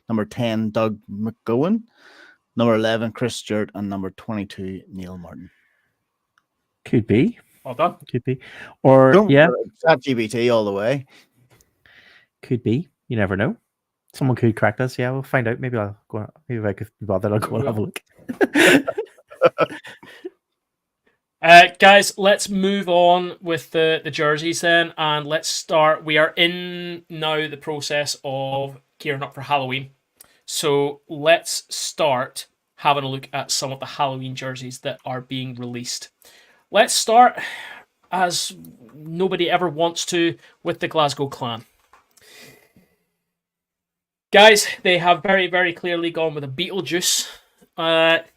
C: Number 10, Doug McGowan. Number 11, Chris Stewart. And number 22, Neil Martin.
A: Could be.
B: Well done.
A: Could be. Or,
C: ChatGPT all the way.
A: Could be. You never know. Someone could correct us. Yeah, we'll find out. Maybe I'll go. Maybe if I could be bothered, I'll go and have a look.
B: Guys, let's move on with the jerseys then, and let's start. We are in now the process of gearing up for Halloween. So let's start having a look at some of the Halloween jerseys that are being released. Let's start, as nobody ever wants to, with the Glasgow Clan. Guys, they have very, very clearly gone with a Beetlejuice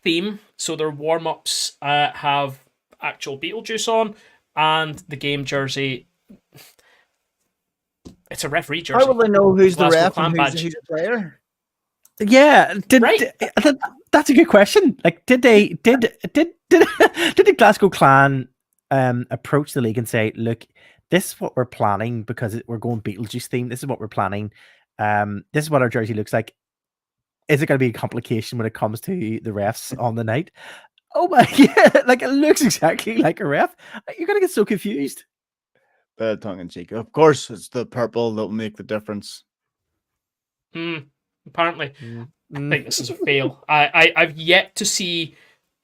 B: theme. So their warm-ups have actual Beetlejuice on, and the game jersey, it's a referee jersey.
C: How will they know who's the
B: Glasgow
C: ref
B: Clan
C: and
B: badge.
C: who's the player?
A: Yeah,
B: Right.
A: that's a good question. Like, did the Glasgow Clan approach the league and say, "Look, this is what we're planning because we're going Beetlejuice theme. This is what we're planning. This is what our jersey looks like. Is it going to be a complication when it comes to the refs on the night?" Oh my, yeah, like it looks exactly like a ref. You're gonna get so confused.
C: Tongue in cheek. Of course, it's the purple that will make the difference.
B: Apparently. I think this is a fail. I've yet to see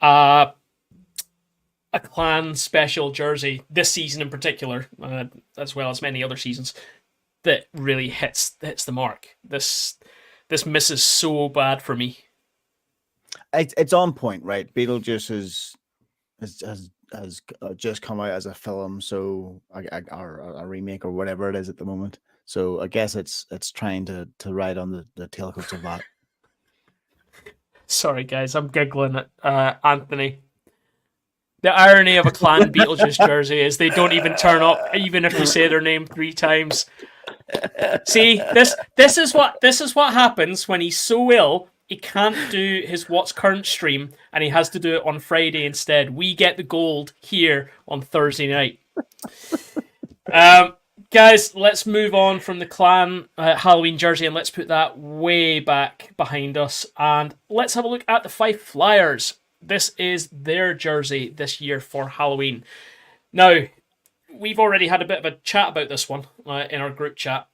B: a Clan special jersey this season in particular, as well as many other seasons, that really hits the mark. This misses so bad for me.
C: It's on point, right? Beetlejuice has just come out as a film, so or a remake or whatever it is at the moment. So I guess it's trying to ride on the tailcoats of that.
B: Sorry, guys, I'm giggling at Anthony. The irony of a Clan Beetlejuice jersey is they don't even turn up, even if you say their name 3 times. See, this is what happens when he's so ill he can't do his What's Current stream and he has to do it on Friday instead. We get the gold here on Thursday night. Guys, let's move on from the Clan Halloween jersey and let's put that way back behind us and let's have a look at the Fife Flyers. This is their jersey this year for Halloween. Now, we've already had a bit of a chat about this one in our group chat.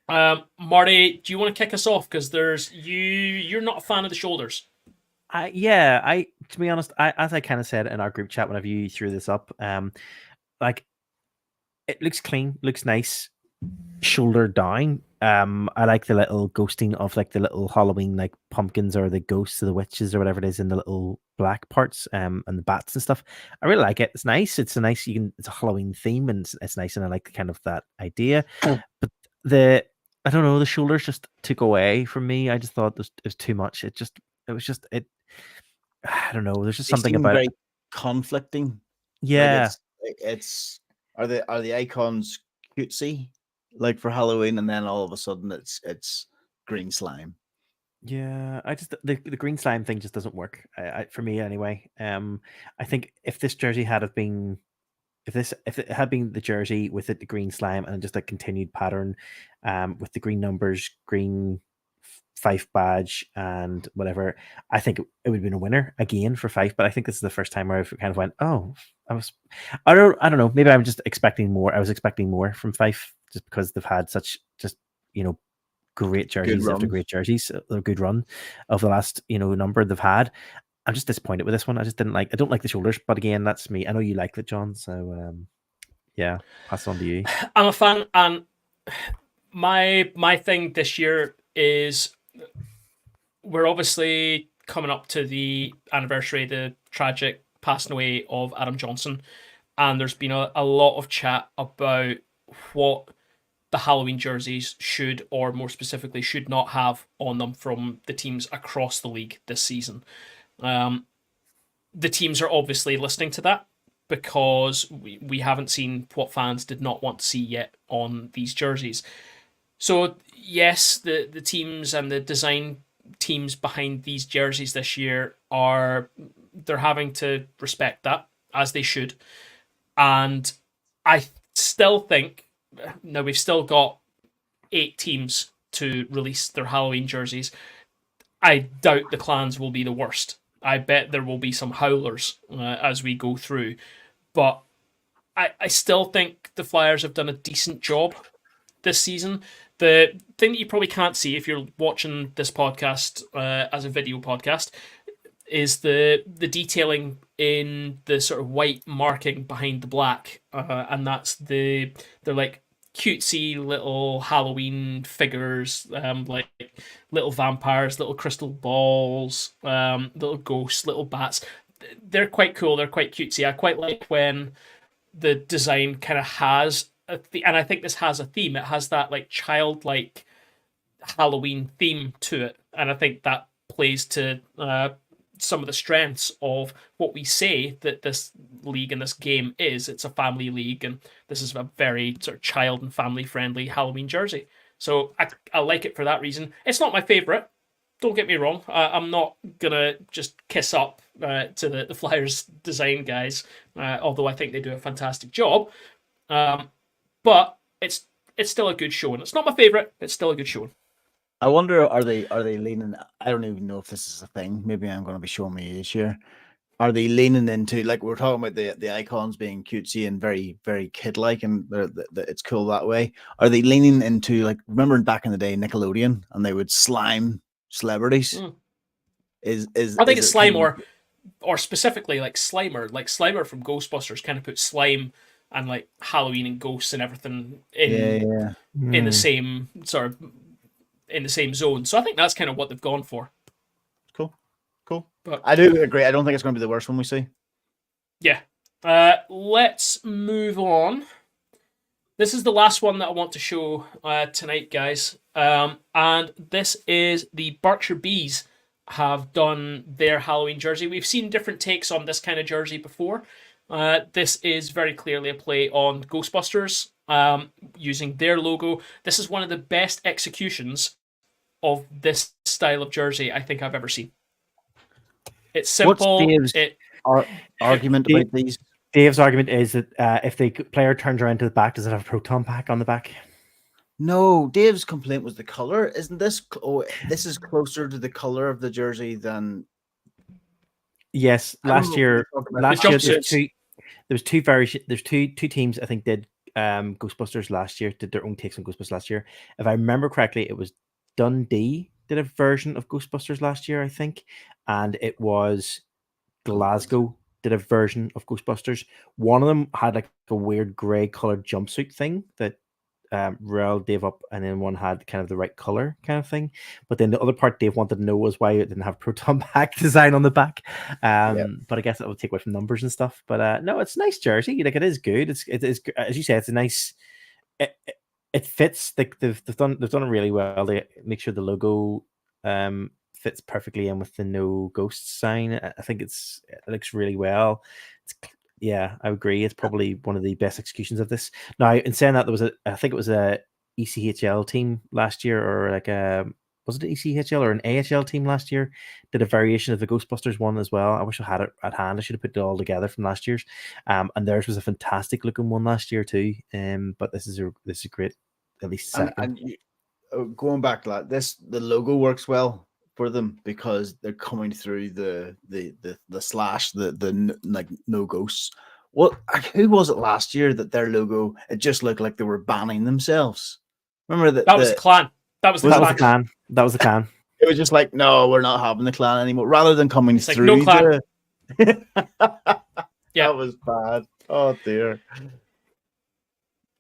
B: Marty, do you want to kick us off? Because you're not a fan of the shoulders.
A: To be honest, as I kind of said in our group chat whenever you threw this up, like it looks clean, looks nice, shoulder down. I like the little ghosting of like the little Halloween like pumpkins or the ghosts of the witches or whatever it is in the little black parts and the bats and stuff. I really like it. It's nice. It's a Halloween theme and it's nice and I like kind of that idea. But I don't know, the shoulders just took away from me. I just thought it was too much. I don't know. There's just something about
C: very
A: it.
C: conflicting.
A: Yeah.
C: Like it's are the icons cutesy like for Halloween, and then all of a sudden it's green slime.
A: Yeah, I just the green slime thing just doesn't work for me anyway. I think if this jersey had been if it had been the jersey with it, the green slime and just a continued pattern, with the green numbers, green Fife badge and whatever, I think it would have been a winner again for Fife. But I think this is the first time where I've kind of went, oh, I don't know. Maybe I'm just expecting more. I was expecting more from Fife just because they've had such just great jerseys after great jerseys, a good run of the last number they've had. I'm just disappointed with this one. I don't like the shoulders, but again, that's me. I know you like it, John. So yeah, pass it on to you.
B: I'm a fan, and my thing this year is we're obviously coming up to the anniversary, the tragic passing away of Adam Johnson, and there's been a lot of chat about what the Halloween jerseys should, or more specifically, should not have on them from the teams across the league this season. The teams are obviously listening to that because we haven't seen what fans did not want to see yet on these jerseys. So yes, the teams and the design teams behind these jerseys this year they're having to respect that, as they should. And I still think, now we've still got 8 teams to release their Halloween jerseys. I doubt the Clans will be the worst. I bet there will be some howlers as we go through. But I still think the Flyers have done a decent job this season. The thing that you probably can't see if you're watching this podcast as a video podcast is the detailing in the sort of white marking behind the black, and that's they're like cutesy little Halloween figures, like little vampires, little crystal balls, little ghosts, little bats. They're quite cool. They're quite cutesy. I quite like when the design kind of has and I think this has a theme. It has that like childlike Halloween theme to it, and I think that plays to some of the strengths of what we say that this league and this game is. It's a family league, and this is a very sort of child and family friendly Halloween jersey. So I like it for that reason. It's not my favorite. Don't get me wrong. I'm not gonna just kiss up to the Flyers design guys, although I think they do a fantastic job. But it's still a good showing. It's not my favorite. It's still a good showing.
C: I wonder, are they leaning? I don't even know if this is a thing. Maybe I'm going to be showing my age here. Are they leaning into, like, we're talking about the icons being cutesy and very, very kid-like, and it's cool that way? Are they leaning into, like, remember back in the day Nickelodeon, and they would slime celebrities?
B: I think it's slime, or specifically like Slimer. Like Slimer from Ghostbusters kind of put slime and like Halloween and ghosts and everything in the same sort of in the same zone. So I think that's kind of what they've gone for.
C: Cool.
B: But
C: I do agree. I don't think it's going to be the worst one we see.
B: Yeah. Let's move on. This is the last one that I want to show tonight, guys. And this is the Berkshire Bees have done their Halloween jersey. We've seen different takes on this kind of jersey before. This is very clearly a play on Ghostbusters, using their logo. This is one of the best executions of this style of jersey I think I've ever seen. It's simple.
C: What's Dave's argument about these?
A: Dave's argument is that if the player turns around to the back, does it have a proton pack on the back?
C: No, Dave's complaint was the color. Isn't this? Oh, this is closer to the color of the jersey than.
A: Yes, last year there's two variations. There's two teams I think did Ghostbusters last year. Did their own takes on Ghostbusters last year. If I remember correctly, it was Dundee did a version of Ghostbusters last year, I think, and it was Glasgow did a version of Ghostbusters. One of them had like a weird grey colored jumpsuit thing that riled Dave up, and then one had kind of the right color kind of thing. But then the other part Dave wanted to know was why it didn't have proton pack design on the back. But I guess that would take away from numbers and stuff. But no, it's a nice jersey. Like, it is good. It is, as you say, it's a nice. It fits. Like they've done it really well. They make sure the logo fits perfectly in with the no ghosts sign. I think it looks really well. Yeah, I agree. It's probably one of the best executions of this. Now, in saying that, I think it was a ECHL team last year, or like was it an ECHL or an AHL team last year? Did a variation of the Ghostbusters one as well. I wish I had it at hand. I should have put it all together from last year's. And theirs was a fantastic looking one last year too. But this is a great, at least second.
C: And going back to that, the logo works well for them because they're coming through the slash, the like no ghosts. What, who was it last year that their logo, it just looked like they were banning themselves? Remember that
B: was the Clan. That was the Clan.
A: That was the Clan.
C: It was just like, no, we're not having the Clan anymore. Rather than coming
B: it's
C: through
B: like, no Clan.
C: Yeah, that was bad. Oh dear.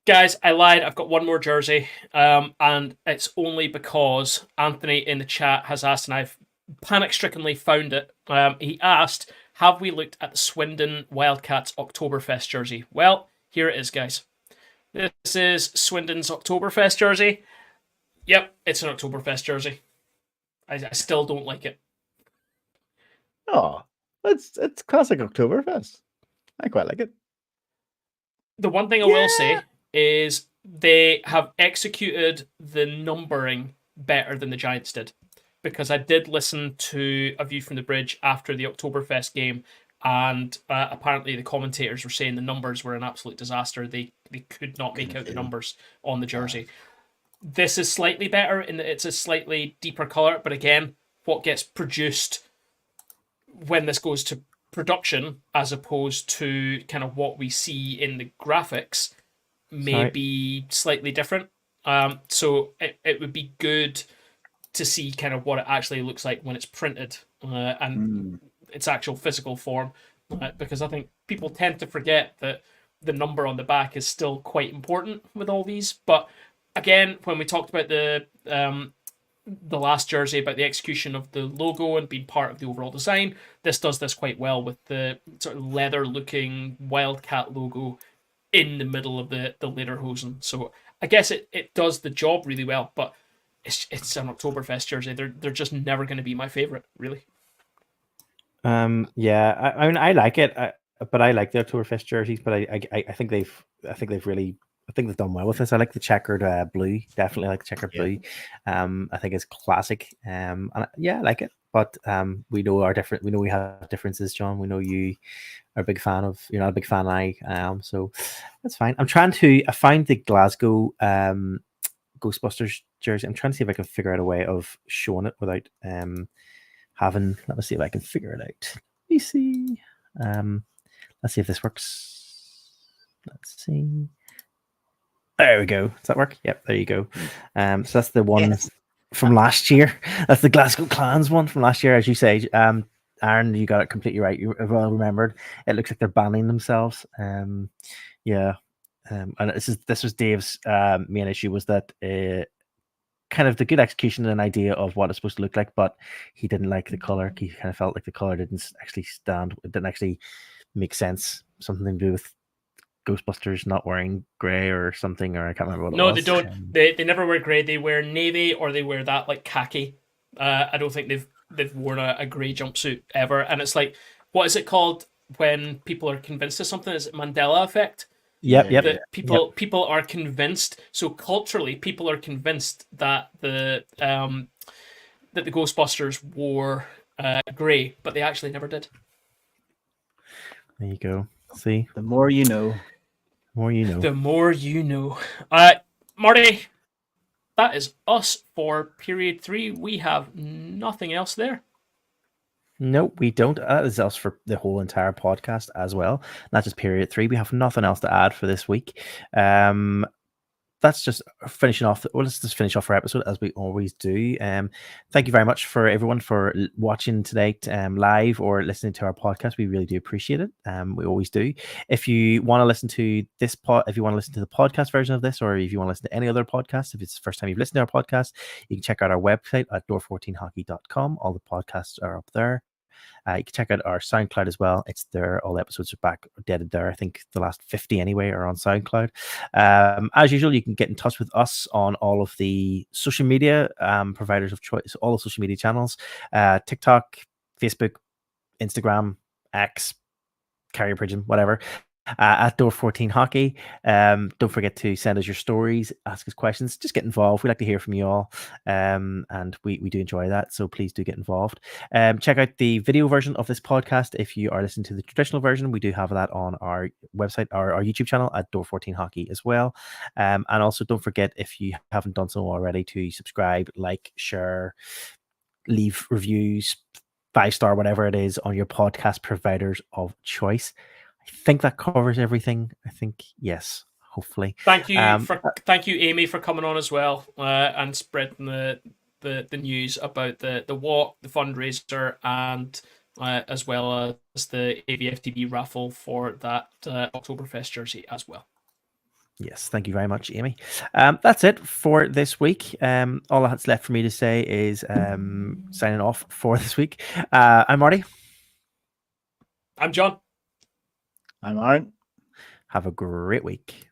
B: Guys, I lied. I've got one more jersey, and it's only because Anthony in the chat has asked, and I've panic-strickenly found it. He asked, have we looked at the Swindon Wildcats Oktoberfest jersey? Well, here it is, guys. This is Swindon's Oktoberfest jersey. Yep, it's an Oktoberfest jersey. I still don't like it.
C: Oh, it's classic Oktoberfest. I quite like it.
B: The one thing I will say is they have executed the numbering better than the Giants did. Because I did listen to A View from the Bridge after the Oktoberfest game, and apparently the commentators were saying the numbers were an absolute disaster. They could not make out the numbers on the jersey. This is slightly better in that it's a slightly deeper colour, but again, what gets produced when this goes to production as opposed to kind of what we see in the graphics may be slightly different. So it would be good to see kind of what it actually looks like when it's printed and its actual physical form, because I think people tend to forget that the number on the back is still quite important with all these. But again, when we talked about the last jersey, about the execution of the logo and being part of the overall design, this does this quite well with the sort of leather looking Wildcat logo in the middle of the lederhosen. So I guess it does the job really well, but it's an Oktoberfest jersey. They're just never going to be my favorite, really.
A: Yeah, I mean, I like it, but I like the Oktoberfest jerseys. But I think they've done well with this. I like the checkered blue. Definitely like the checkered blue. I think it's classic. And yeah, I like it. But we know we have differences, John. We know you are a big fan of. You're not a big fan. I am. So that's fine. I find the Glasgow Ghostbusters jersey. I'm trying to see if I can figure out a way of showing it without having. Let me see if I can figure it out. Let me see. Let's see if this works. Let's see. There we go. Does that work? Yep, there you go. So that's the one from last year. That's the Glasgow Clans one from last year, as you say. Aaron, you got it completely right. You well remembered. It looks like they're banning themselves. Yeah. And this was Dave's main issue, was that kind of the good execution and an idea of what it's supposed to look like, but he didn't like the color. He kind of felt like the color didn't actually stand. It didn't actually make sense. Something to do with Ghostbusters not wearing grey or something, or I can't remember what it was.
B: No, they don't. They never wear grey. They wear navy, or they wear that like khaki. I don't think they've worn a grey jumpsuit ever. And it's like, what is it called when people are convinced of something? Is it Mandela effect?
A: Yep.
B: That people are convinced. So culturally, people are convinced that the Ghostbusters wore grey, but they actually never did.
A: There you go. See,
C: the more you know.
A: The more you know.
B: The more you know. Marty, that is us for period 3. We have nothing else there.
A: Nope, we don't. That is us for the whole entire podcast as well. Not just period 3. We have nothing else to add for this week. That's just finishing off. Well, let's just finish off our episode as we always do. Thank you very much for everyone for watching today live or listening to our podcast. We really do appreciate it. We always do. If you want to listen to this if you want to listen to the podcast version of this, or if you want to listen to any other podcast, if it's the first time you've listened to our podcast, you can check out our website at door14hockey.com. All the podcasts are up there. You can check out our SoundCloud as well. It's there. All the episodes are back dated there. I think the last 50 anyway are on SoundCloud. As usual, you can get in touch with us on all of the social media providers of choice, all the social media channels, TikTok, Facebook, Instagram, X, Carrier Pigeon, whatever. At Door 14 Hockey. Don't forget to send us your stories, ask us questions, just get involved. We like to hear from you all, and we do enjoy that, so please do get involved. Check out the video version of this podcast if you are listening to the traditional version. We do have that on our website, our YouTube channel at Door 14 Hockey as well. And also don't forget, if you haven't done so already, to subscribe, like, share, leave reviews, 5-star, whatever it is, on your podcast providers of choice. I think that covers everything. I think, yes, hopefully.
B: Thank you, Amy, for coming on as well and spreading the news about the walk, the fundraiser, and as well as the AVFTB raffle for that Oktoberfest jersey as well.
A: Yes, thank you very much, Amy. That's it for this week. All that's left for me to say is signing off for this week. I'm Marty.
B: I'm John.
C: I'm Aaron.
A: Have a great week.